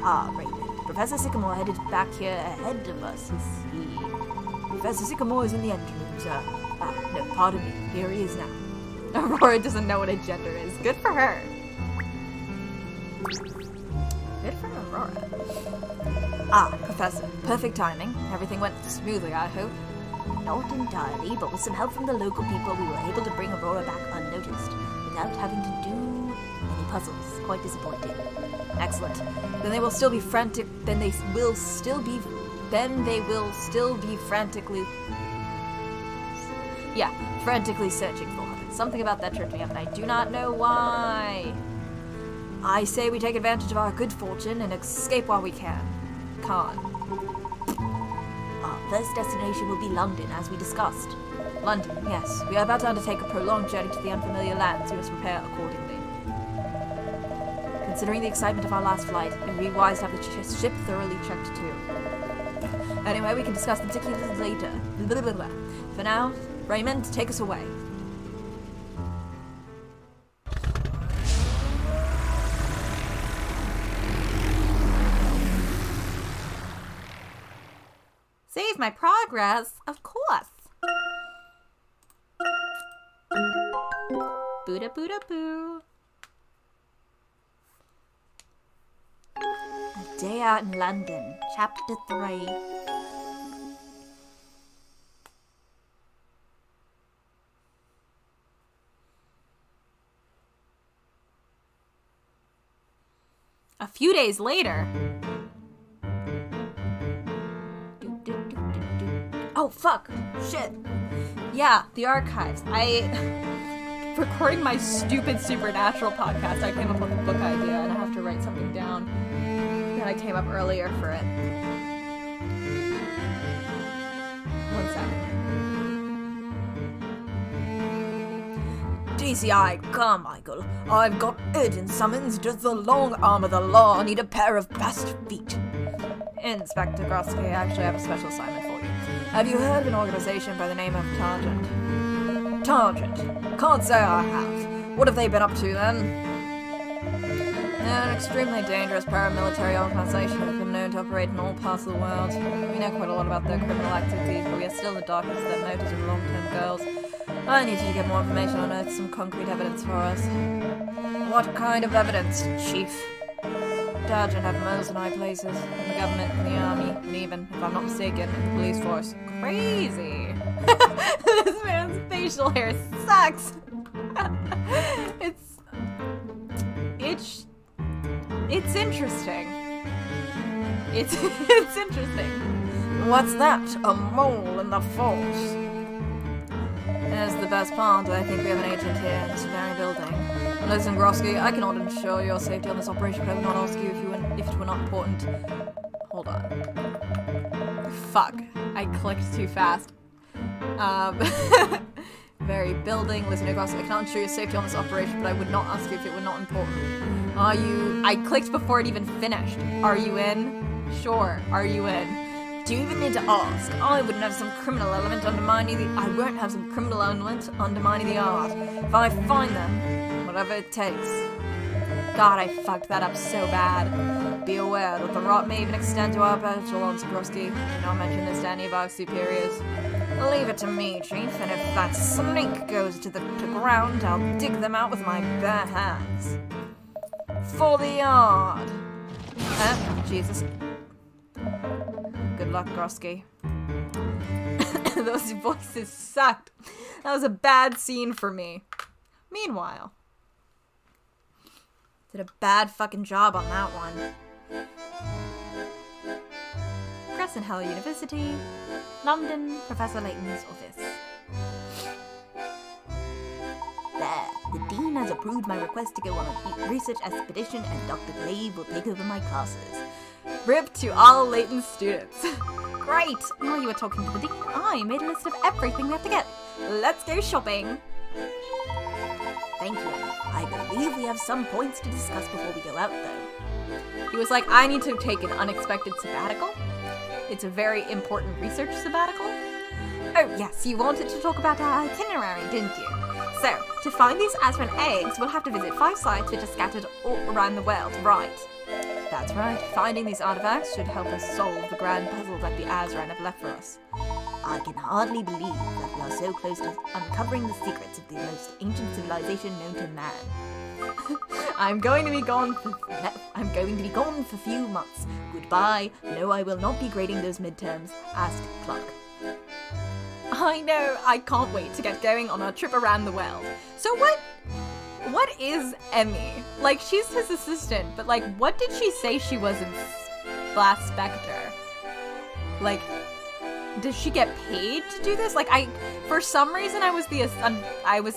Ah, Raymond. Professor Sycamore headed back here ahead of us, is he? Professor Sycamore is in the engine room, sir. No, pardon me. Here he is now. Aurora doesn't know what a gender is. Good for her. Good for Aurora. Ah, Professor. Perfect timing. Everything went smoothly, I hope. Not entirely, but with some help from the local people, we were able to bring Aurora back unnoticed, without having to do any puzzles. Quite disappointing. Excellent. Then they will still be frantic. Then they will still be frantically. Yeah, frantically searching for her. Something about that tripped me up, and I do not know why. I say we take advantage of our good fortune and escape while we can. Can't. Our first destination will be London, as we discussed. London, yes. We are about to undertake a prolonged journey to the unfamiliar lands. We must prepare accordingly. Considering the excitement of our last flight, it would be wise to have the ship thoroughly checked too. Anyway, we can discuss the particulars later. Blah, blah, blah. For now, Raymond, take us away. Save my progress, of course. Boo-da boo-da boo. A Day Out in London, Chapter 3. A few days later. Oh, fuck. Shit. Yeah, the archives. Recording my stupid Supernatural podcast, I came up with a book idea, and I have to write something down. And I came up earlier for it. 1 second. DCI, come, Michael. I've got urgent summons. Does the long arm of the law need a pair of bast feet? Inspector Grosky, I actually have a special assignment for you. Have you heard of an organization by the name of Targent? Targent. Can't say I have. What have they been up to then? They're an extremely dangerous paramilitary organization that has been known to operate in all parts of the world. We know quite a lot about their criminal activities, but we are still in the darkness of their motives and long-term goals. I need you to get more information on Earth, some concrete evidence for us. What kind of evidence, Chief? Targent have most in high places, in the government, in the army, and even, if I'm not mistaken, in the police force. Crazy! This man's facial hair sucks! It's interesting. It's interesting. What's that? A mole in the force. That's the best part. I think we have an agent here in this very building. Listen, Grosky, I cannot ensure your safety on this operation, but I would not ask you if it were not important. Hold on. Fuck. I clicked too fast. Very building. Listen, Grosky, I cannot ensure your safety on this operation, but I would not ask you if it were not important. Are you... I clicked before it even finished. Are you in? Sure. Are you in? Do you even need to ask? I wouldn't have some criminal element undermining the... I won't have some criminal element undermining the art. If I find them... whatever it takes. God, I fucked that up so bad. Be aware that the rot may even extend to our echelons, Grosky. Do not mention this to any of our superiors. Leave it to me, Chief, and if that snake goes to ground, I'll dig them out with my bare hands. For the yard! Jesus. Good luck, Grosky. Those voices sucked. That was a bad scene for me. Meanwhile... did a bad fucking job on that one. Crescent Hill University, London, Professor Layton's office. There, the Dean has approved my request to go on a research expedition and Dr. Glaive will take over my classes. RIP to all Layton students. Great! While you were talking to the Dean, I made a list of everything we have to get. Let's go shopping! Thank you. I believe we have some points to discuss before we go out, though. He was like, I need to take an unexpected sabbatical. It's a very important research sabbatical. Oh, yes, you wanted to talk about our itinerary, didn't you? So, to find these azran eggs, we'll have to visit 5 sites which are scattered all around the world, right? That's right. Finding these artifacts should help us solve the grand puzzle that the azran have left for us. I can hardly believe that we are so close to uncovering the secrets of the most ancient civilization known to man. I'm going to be gone for a few months. Goodbye. No, I will not be grading those midterms, asked Clark. I know, I can't wait to get going on our trip around the world. So what is Emmy? Like, she's his assistant, but like, what did she say she was in Last Spectre? Like, does she get paid to do this? Like, for some reason I was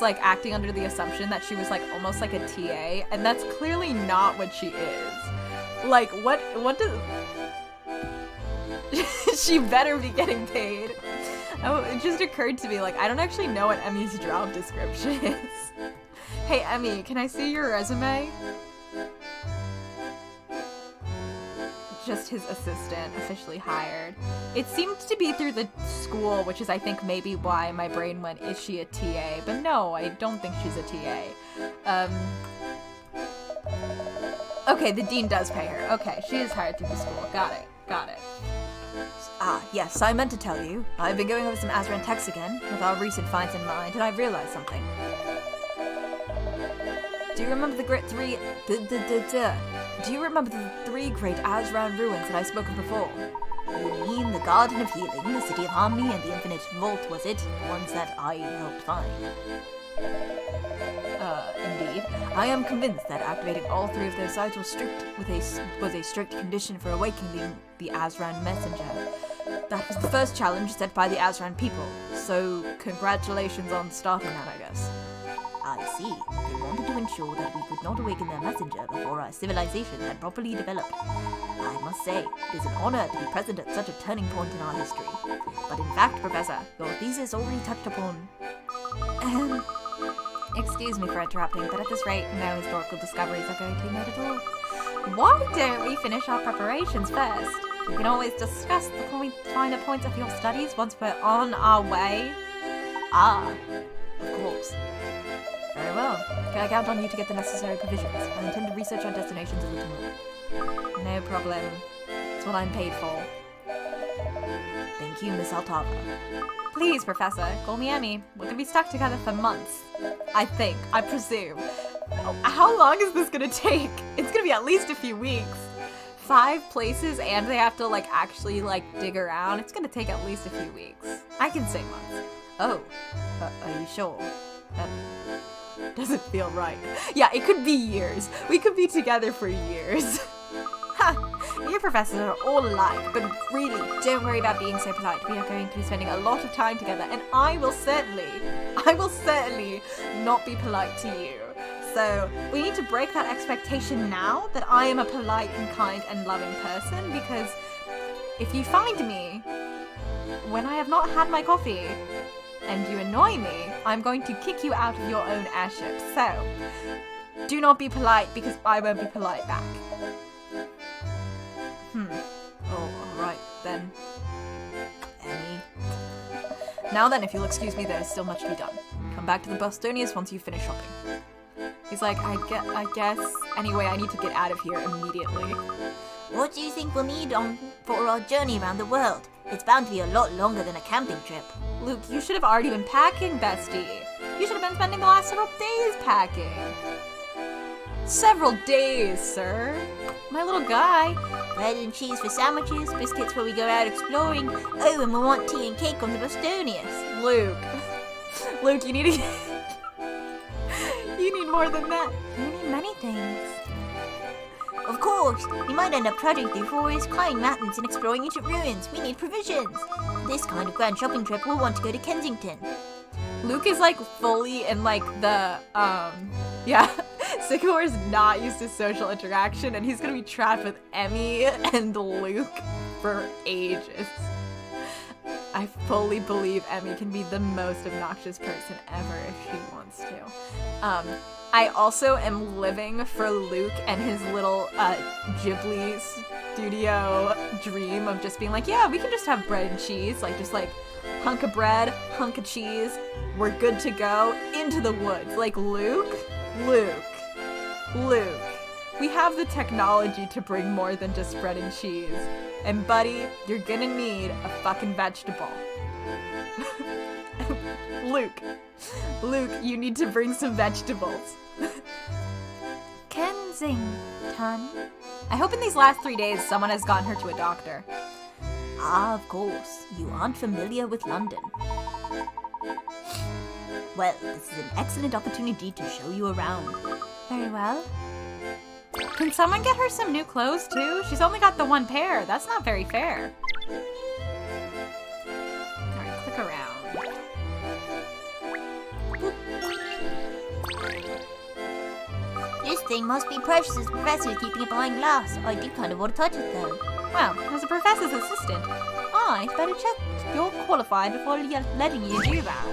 like acting under the assumption that she was like almost like a TA, and that's clearly not what she is. Like, what does she better be getting paid? Oh, it just occurred to me, like, I don't actually know what Emmy's job description is. Hey, Emmy, can I see your resume? Just his assistant, officially hired. It seemed to be through the school, which is, I think, maybe why my brain went, is she a TA? But no, I don't think she's a TA. Okay, the dean does pay her. Okay, she is hired through the school. Got it. Yes, I meant to tell you. I've been going over some Azran texts again, with our recent finds in mind, and I've realized something. Do you remember the three great Azran ruins that I spoke of before? You mean the Garden of Healing, the City of Harmony, and the Infinite Vault, was it? The ones that I helped find. Indeed. I am convinced that activating all three of those sites was a strict condition for awakening the Azran messenger. That was the first challenge set by the Azran people, so congratulations on starting that, I guess. I see. They wanted to ensure that we could not awaken their messenger before our civilization had properly developed. I must say, it is an honor to be present at such a turning point in our history. But in fact, Professor, your thesis already touched upon... Excuse me for interrupting, but at this rate, no historical discoveries are going to be made at all. Why don't we finish our preparations first? We can always discuss the finer points of your studies once we're on our way. Ah, of course. Very well. Can I count on you to get the necessary provisions? I intend to research our destinations a little more. No problem. It's what I'm paid for. Thank you, Miss Altava. Please, Professor, call me Emmy. We're gonna be stuck together for months. I presume. How long is this gonna take? It's gonna be at least a few weeks. 5 places, and they have to, like, actually, like, dig around. It's gonna take at least a few weeks. I can say months. Oh, are you sure? That doesn't feel right. Yeah, it could be years. We could be together for years. Ha! You professors are all alike, but really, don't worry about being so polite. We are going to be spending a lot of time together, and I will certainly not be polite to you. So, we need to break that expectation now that I am a polite and kind and loving person, because if you find me when I have not had my coffee and you annoy me, I'm going to kick you out of your own airship. So, do not be polite, because I won't be polite back. Oh, alright, then. Emmy. Now then, if you'll excuse me, there is still much to be done. Come back to the Bostonius once you finish shopping. He's like, I guess. Anyway, I need to get out of here immediately. What do you think we'll need for our journey around the world? It's bound to be a lot longer than a camping trip. Luke, you should have already been packing, bestie. You should have been spending the last several days packing. Several days, sir. My little guy. Bread and cheese for sandwiches, biscuits when we go out exploring. Oh, and we want tea and cake on the Bostonius. Luke, you need to... You need more than that. You need many things. Of course, we might end up trudging through forests, climbing mountains, and exploring ancient ruins. We need provisions. This kind of grand shopping trip, we'll want to go to Kensington. Luke is like fully in like the, yeah. Sycamore is not used to social interaction, and he's gonna be trapped with Emmy and Luke for ages. I fully believe Emmy can be the most obnoxious person ever if she wants to. I also am living for Luke and his little Ghibli studio dream of just being like, yeah, we can just have bread and cheese, like just like hunk of bread, hunk of cheese, we're good to go into the woods. Like Luke, we have the technology to bring more than just bread and cheese. And buddy, you're gonna need a fucking vegetable. Luke, you need to bring some vegetables. Kensington. I hope in these last 3 days someone has gotten her to a doctor. Ah, of course. You aren't familiar with London. Well, this is an excellent opportunity to show you around. Very well. Can someone get her some new clothes too? She's only got the one pair. That's not very fair. Alright, click around. This thing must be precious as the professor is keeping it behind glass. I do kind of want to touch it though. Well, as a professor's assistant, I'd better check you're qualified before letting you do that.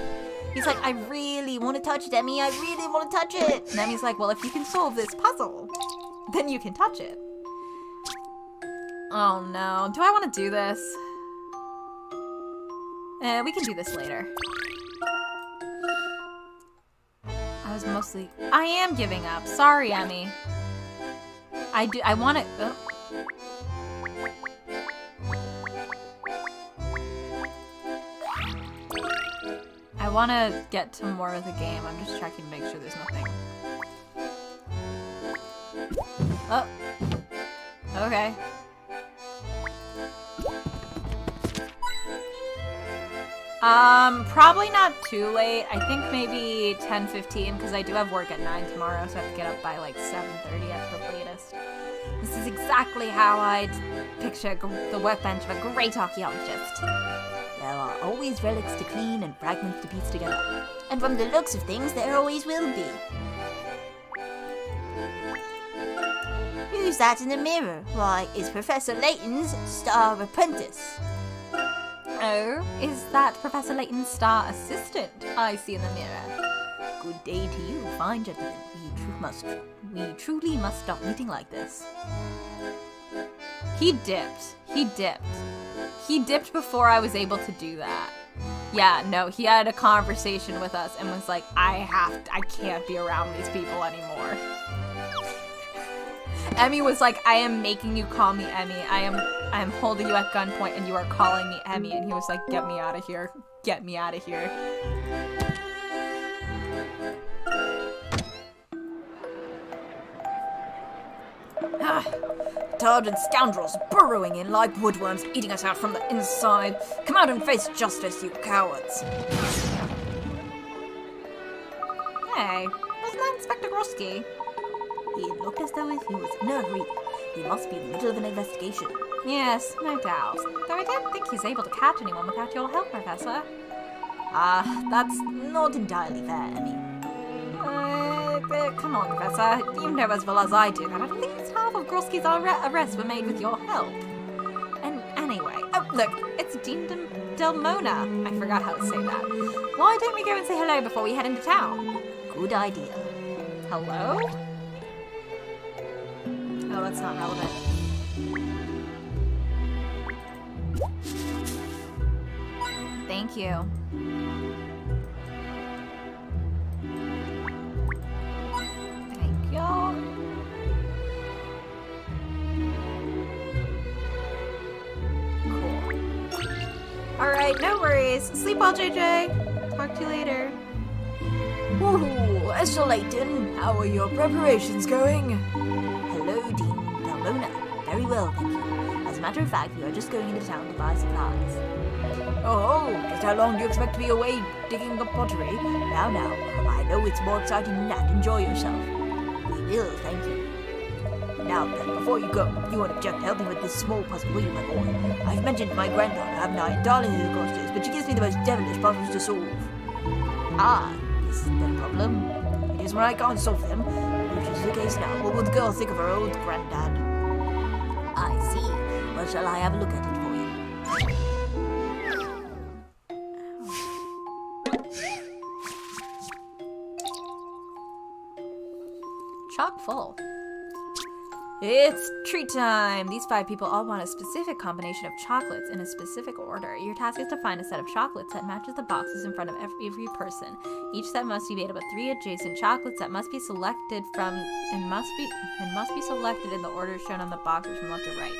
He's like, I really want to touch it, Emmy. I really want to touch it. And Emmy's like, well, if you can solve this puzzle, then you can touch it. Oh no, do I want to do this? We can do this later. I am giving up. Sorry, Emmy. I want to... I want to get to more of the game. I'm just checking to make sure there's nothing. Oh. Okay. Probably not too late. I think maybe 10:15 because I do have work at 9 tomorrow, so I have to get up by like 7:30 at the latest. This is exactly how I'd picture the workbench of a great archaeologist. There are always relics to clean and fragments to piece together. And from the looks of things, there always will be. Who's that in the mirror? Why, it's Professor Layton's star apprentice. Oh, is that Professor Layton's star assistant I see in the mirror? Good day to you, fine gentlemen. We truly must stop meeting like this. He dipped. He dipped before I was able to do that. Yeah, no, he had a conversation with us and was like, I can't be around these people anymore. Emmy was like, I am making you call me Emmy. I am holding you at gunpoint and you are calling me Emmy. And he was like, get me out of here. Get me out of here. Targeted scoundrels burrowing in like woodworms, eating us out from the inside. Come out and face justice, you cowards. Hey, wasn't that Inspector Grosky? He looked as though he was in a hurry. He must be in the middle of an investigation. Yes, no doubt. Though I don't think he's able to catch anyone without your help, Professor. That's not entirely fair, Emmy. But come on, Professor. You know as well as I do that at least half of Grosky's arrests were made with your help. And anyway, oh look, it's Dean Delmona. I forgot how to say that. Why don't we go and say hello before we head into town? Good idea. Hello? Oh, that's not relevant. Thank you. Thank you. Cool. Alright, no worries. Sleep well, JJ. Talk to you later. Ooh, Esther Layton, how are your preparations going? Hello, Dean Delmona. Very well, thank you. As a matter of fact, we are just going into town to buy supplies. Oh, just how long do you expect to be away digging up pottery? Now, I know it's more exciting than that. Enjoy yourself. We will, thank you. Now then, before you go, you won't object to helping with this small puzzle, will you, my boy? I've mentioned my granddaughter, haven't I? Darling little goddess, but she gives me the most devilish puzzles to solve. Ah, is that a problem? It is when I can't solve them, which is the case now. What would the girl think of her old granddad? I see. Well, shall I have a look at it for you? Chock full. It's treat time! These 5 people all want a specific combination of chocolates in a specific order. Your task is to find a set of chocolates that matches the boxes in front of every person. Each set must be made up of 3 adjacent chocolates that must be selected from and must be selected in the order shown on the boxes from left to right.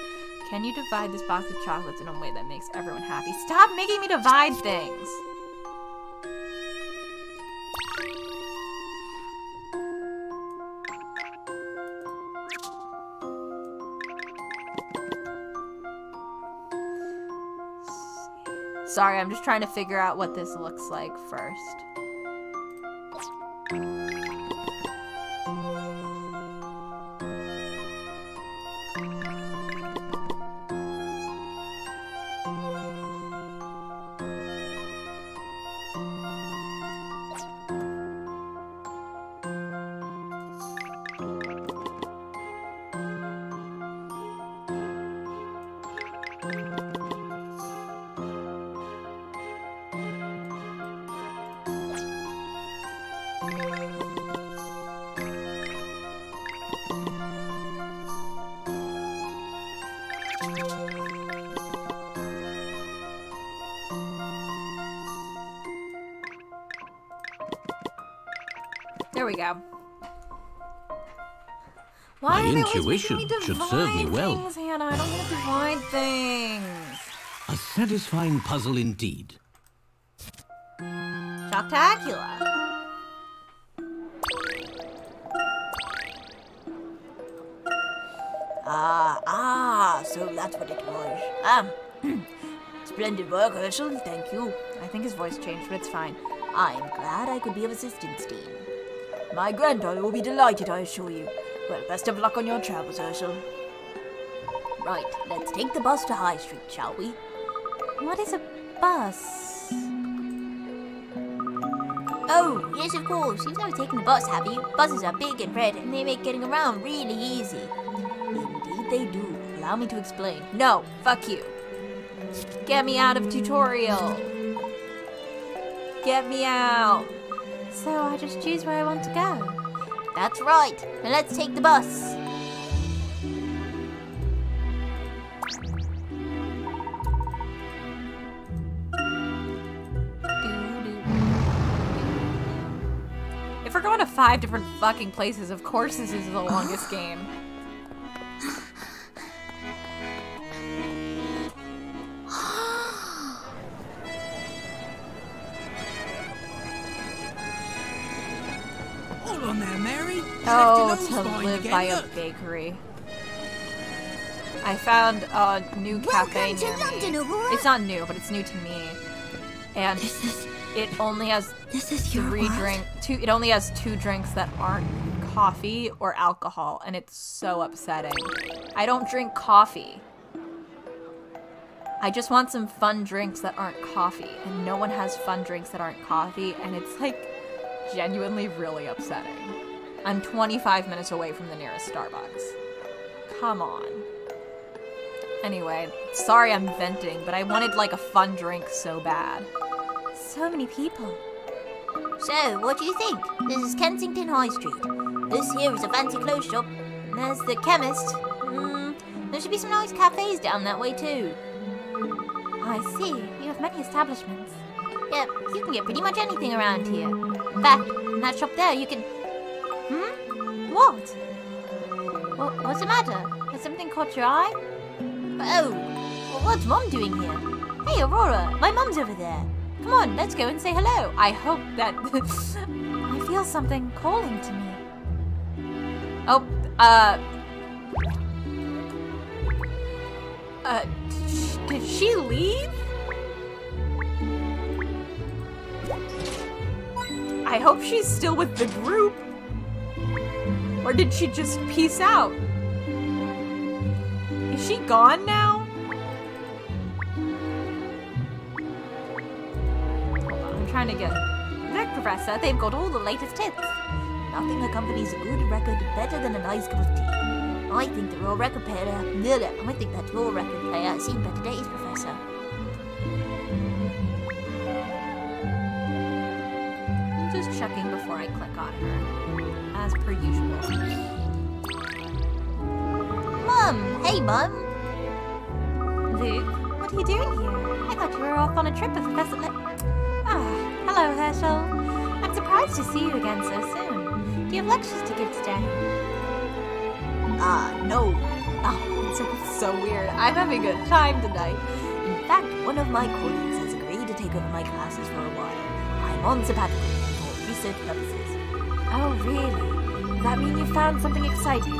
Can you divide this box of chocolates in a way that makes everyone happy? Stop making me divide things! Sorry, I'm just trying to figure out what this looks like first. There we go. My intuition should serve me well. Things, Hannah? I don't want to divide things. A satisfying puzzle indeed. Spectacular. So that's what it was. Splendid work, Herschel, thank you. I think his voice changed, but it's fine. I'm glad I could be of assistance, Dean. My granddaughter will be delighted, I assure you. Well, best of luck on your travels, Herschel. Right, let's take the bus to High Street, shall we? What is a bus? Oh, yes, of course. You've never taken the bus, have you? Buses are big and red, and they make getting around really easy. Indeed they do. Allow me to explain. No, fuck you. Get me out of tutorial. Get me out. So I just choose where I want to go. That's right. Now let's take the bus. If we're going to 5 different fucking places, of course this is the longest game. Hold on there, Mary. Oh, to live by a bakery. I found a new cafe near me. It's not new, but it's new to me. And it only has it only has 2 drinks that aren't coffee or alcohol, and it's so upsetting. I don't drink coffee. I just want some fun drinks that aren't coffee, and no one has fun drinks that aren't coffee, and it's like genuinely really upsetting. I'm 25 minutes away from the nearest Starbucks. Come on. Anyway, sorry I'm venting, but I wanted like a fun drink so bad. So many people. So, what do you think? This is Kensington High Street. This here is a fancy clothes shop. And there's the chemist. There should be some nice cafes down that way too. I see. You have many establishments. Yep, you can get pretty much anything around here. In fact, in that shop there you can... What? What's the matter? Has something caught your eye? Oh, what's Mom doing here? Hey, Aurora, my mom's over there. Come on, let's go and say hello. I hope that... I feel something calling to me. Oh, did she leave? I hope she's still with the group. Or did she just peace out? Is she gone now? Hold on, I'm trying to get... Look, Professor, they've got all the latest hits. Nothing accompanies a good record better than a nice cup of tea. I think the raw record player... I think that raw record player has seen better days, Professor. I'm just checking before I click on her. As per usual. Mum! Hey, Mum! Luke, what are you doing here? I thought you were off on a trip with Professor hello, Herschel. I'm surprised to see you again so soon. Do you have lectures to give today? No. It's so weird. I'm having a time tonight. In fact, one of my colleagues has agreed to take over my classes for a while. I'm on sabbatical for research purposes. Oh, really? Does that mean you found something exciting?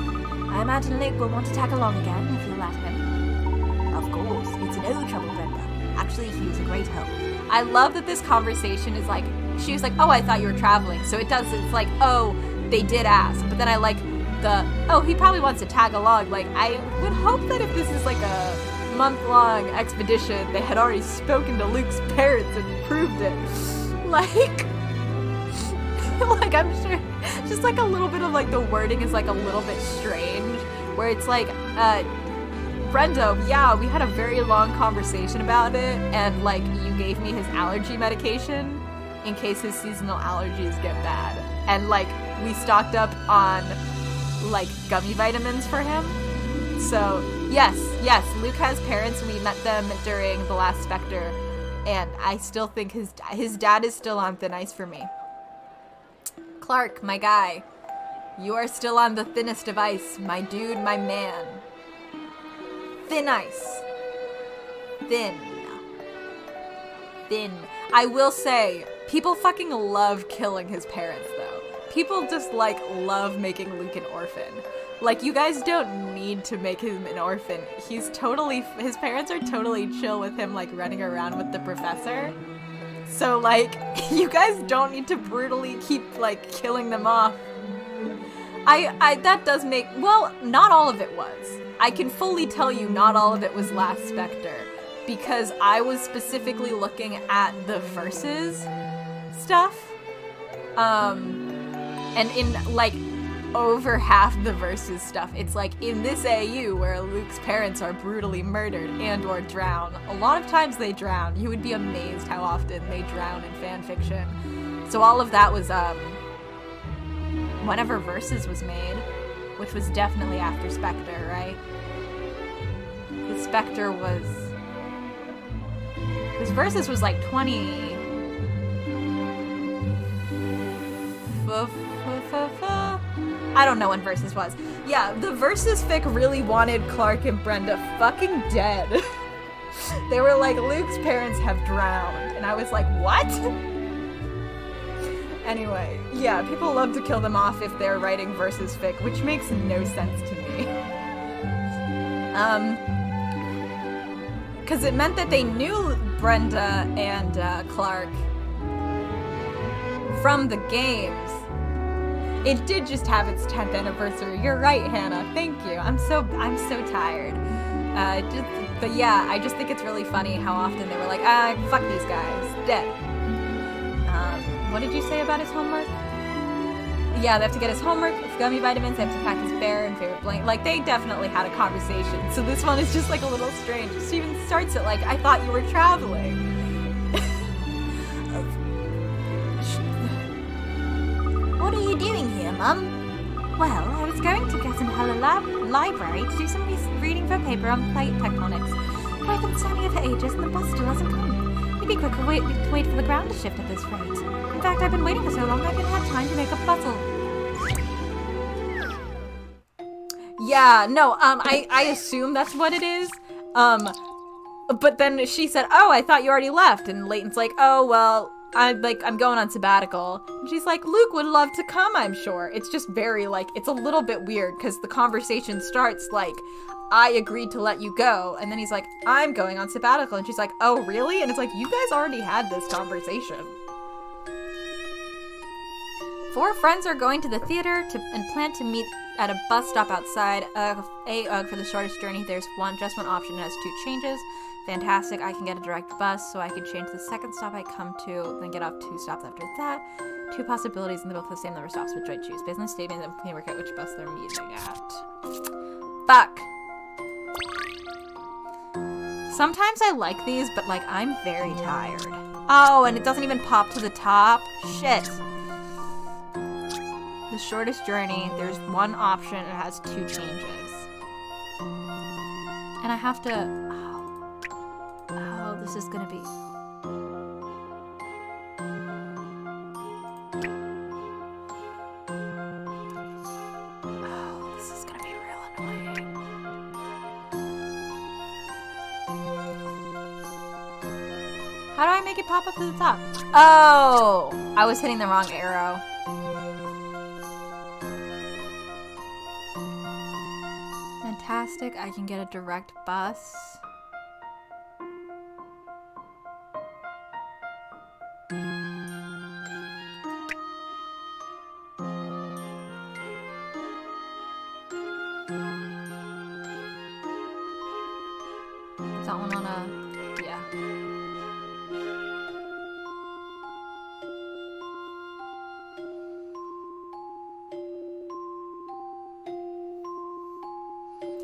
I imagine Luke will want to tag along again if you let him. Of course, it's no trouble, Brenda. Actually, he was a great help. I love that this conversation is like, she was like, oh, I thought you were traveling. So it's like, oh, they did ask. But then I like oh, he probably wants to tag along. Like, I would hope that if this is like a month-long expedition, they had already spoken to Luke's parents and proved it. Like, like I'm sure, just like a little bit of like the wording is like a little bit strange, where it's like, Brenda, yeah, we had a very long conversation about it, and like you gave me his allergy medication in case his seasonal allergies get bad, and like we stocked up on like gummy vitamins for him. So yes, Luke has parents. We met them during the last Spectre, and I still think his dad is still on thin ice for me. Clark, my guy, you are still on the thinnest of ice, my dude, my man. Thin ice. Thin. I will say, people fucking love killing his parents, though. People just, like, love making Luke an orphan. Like, you guys don't need to make him an orphan. His parents are totally chill with him, like, running around with the professor. So, like, you guys don't need to brutally keep, like, killing them off. That does make, well, not all of it was. I can fully tell you not all of it was Last Spectre, because I was specifically looking at the Versus stuff. And in, like, over half the Versus stuff, it's like, in this AU where Luke's parents are brutally murdered and or drown, a lot of times they drown. You would be amazed how often they drown in fanfiction. So all of that was, whenever Versus was made, which was definitely after Spectre, right? The Spectre was... Because Versus was like 20... I don't know when Versus was. Yeah, the Versus fic really wanted Clark and Brenda fucking dead. They were like, Luke's parents have drowned. And I was like, what? Anyway, yeah, people love to kill them off if they're writing Versus fic, which makes no sense to me. Because it meant that they knew Brenda and Clark from the games. It did just have its 10th anniversary. You're right, Hannah. Thank you. I'm so tired. But yeah, I just think it's really funny how often they were like, fuck these guys. Dead. What did you say about his homework? Yeah, they have to get his homework, his gummy vitamins, they have to pack his bear and favorite blanket. Like, they definitely had a conversation. So this one is just like a little strange. She even starts it like, I thought you were traveling. What are you doing here, Mum? Well, I was going to get in her library to do some reading for a paper on plate tectonics. But I've been standing here for ages and the bus still hasn't come. It'd be quicker to wait for the ground to shift at this rate. In fact, I've been waiting for so long I haven't had time to make a puzzle. Yeah, no, I assume that's what it is. But then she said, oh, I thought you already left. And Layton's like, oh, well, I'm going on sabbatical. And she's like, Luke would love to come, I'm sure. It's just very, like, it's a little bit weird because the conversation starts like, I agreed to let you go. And then he's like, I'm going on sabbatical. And she's like, oh, really? And it's like, you guys already had this conversation. 4 friends are going to the theater and plan to meet at a bus stop outside. For the shortest journey, there's just one option. It has 2 changes. Fantastic, I can get a direct bus, so I can change the second stop I come to, then get off 2 stops after that. 2 possibilities, and they're both the same number of stops, which I choose. Based on the statement, then we can work out which bus they're meeting at. Fuck. Sometimes I like these, but, like, I'm very tired. Oh, and it doesn't even pop to the top? Shit. The shortest journey, there's 1 option, it has 2 changes. And I have to... Oh, this is gonna be... Oh, this is gonna be real annoying. How do I make it pop up to the top? Oh! I was hitting the wrong arrow. Fantastic, I can get a direct bus. that one on a... yeah.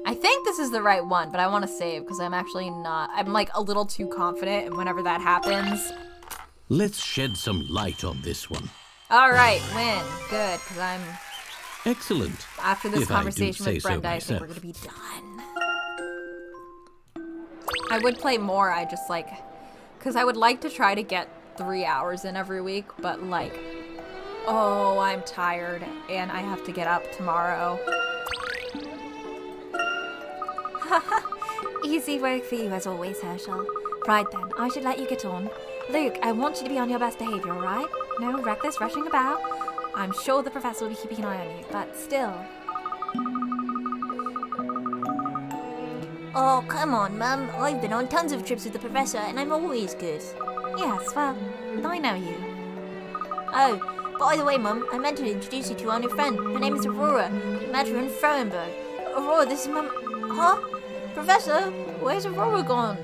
I think this is the right one, but I want to save because I'm actually not... I'm like a little too confident, and whenever that happens... Let's shed some light on this one. Alright, win. Good, because I'm... Excellent. After this If conversation with Brenda, I think we're going to be done. I would play more, I just like... Because I would like to try to get 3 hours in every week, but like... Oh, I'm tired, and I have to get up tomorrow. Easy work for you as always, Herschel. Right then, I should let you get on. Luke, I want you to be on your best behavior, alright? No reckless rushing about. I'm sure the professor will be keeping an eye on you, but still. Oh, come on, Mum. I've been on tons of trips with the professor, and I'm always good. Yes, well, I know you. Oh, by the way, Mum, I meant to introduce you to our new friend. Her name is Aurora. Met her in Frauenberg. Aurora, this is Mum... Huh? Professor, where's Aurora gone?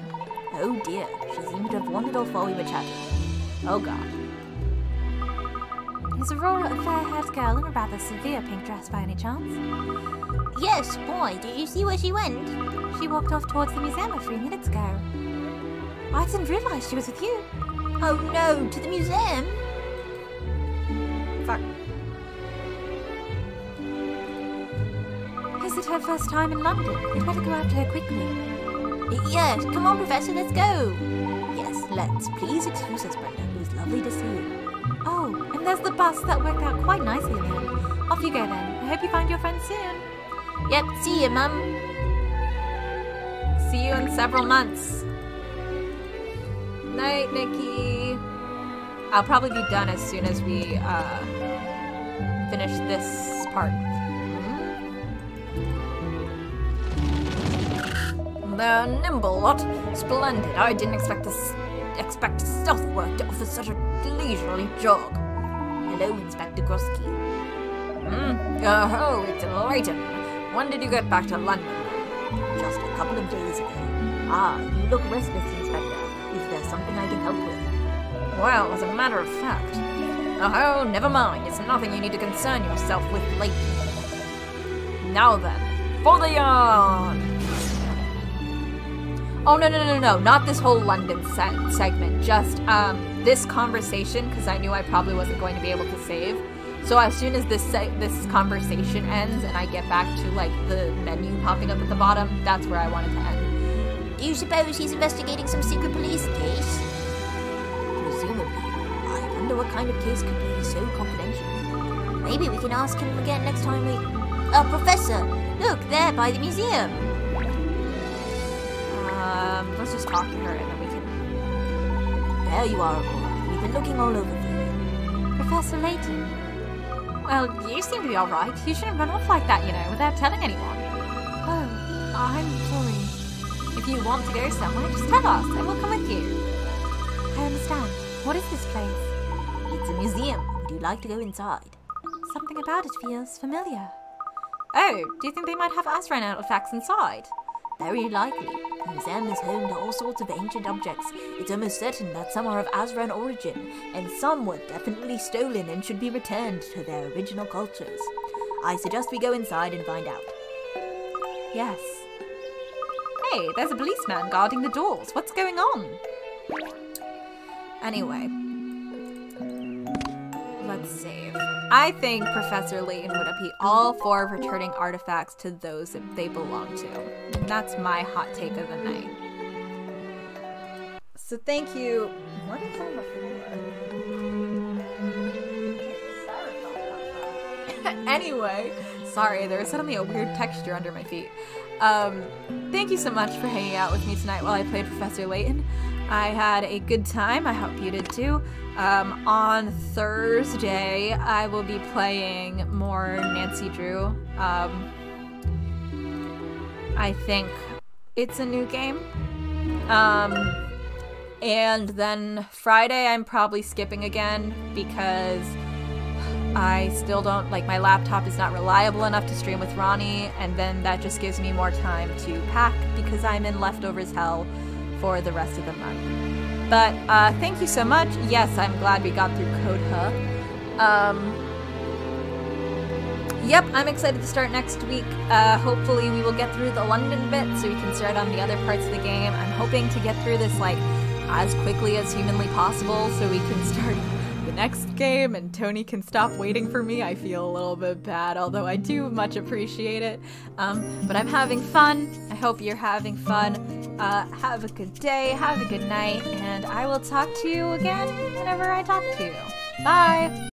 Oh dear, she seemed to have wandered off while we were chatting. Oh god. Is Aurora a fair-haired girl in a rather severe pink dress by any chance? Yes, why? Did you see where she went? She walked off towards the museum a few minutes ago. I didn't realize she was with you. Oh no, to the museum? Fuck. Is it her first time in London? We'd better go after her quickly. Yes, come on, Professor, let's go. Yes, let's. Please excuse us, Brenda. It was lovely to see you. Oh, and there's the bus. That worked out quite nicely in the end. Off you go then. I hope you find your friend soon. Yep, see you, Mum. See you in several months. Night, Nikki. I'll probably be done as soon as we finish this part. The nimble lot. Splendid. I didn't expect stealth work to offer such a leisurely jog. Hello, Inspector Grosky. Oh, it's Layton. When did you get back to London? Just a couple of days ago. Ah, you look restless, Inspector. Is there something I can help with? Well, as a matter of fact... Oh, never mind. It's nothing you need to concern yourself with, Layton. Now then, for the yarn! Oh, no, not this whole London segment. Just, this conversation, because I knew I probably wasn't going to be able to save. So as soon as this conversation ends and I get back to, like, the menu popping up at the bottom, that's where I wanted to end. Do you suppose he's investigating some secret police case? Presumably. I wonder what kind of case could be so confidential. Maybe we can ask him again next time we... Professor, look, there by the museum. Let's just talk to her and then we can... There you are, Aurora. We've been looking all over for you. Professor Layton. Well, you seem to be alright. You shouldn't run off like that, you know, without telling anyone. Oh, I'm sorry. If you want to go somewhere, just tell us and we'll come with you. I understand. What is this place? It's a museum. Would you like to go inside? Something about it feels familiar. Oh, do you think they might have azran artifacts inside? Very likely. The museum is home to all sorts of ancient objects. It's almost certain that some are of Azran origin, and some were definitely stolen and should be returned to their original cultures. I suggest we go inside and find out. Yes. Hey, there's a policeman guarding the doors. What's going on? Anyway. Let's save. I think Professor Layton would be all for returning artifacts to those that they belong to. That's my hot take of the night. So thank you. What is on the floor? Anyway, sorry, there was suddenly a weird texture under my feet. Thank you so much for hanging out with me tonight while I played Professor Layton. I had a good time. I hope you did too. On Thursday, I will be playing more Nancy Drew. I think it's a new game. And then Friday, I'm probably skipping again because I still don't, like, my laptop is not reliable enough to stream with Ronnie, and then that just gives me more time to pack because I'm in leftovers hell for the rest of the month. But thank you so much. Yes, I'm glad we got through Code Yep, I'm excited to start next week. Hopefully we will get through the London bit so we can start on the other parts of the game. I'm hoping to get through this like as quickly as humanly possible so we can start the next game and Tony can stop waiting for me. I feel a little bit bad, although I do much appreciate it. But I'm having fun. I hope you're having fun. Have a good day, have a good night, and I will talk to you again whenever I talk to you. Bye!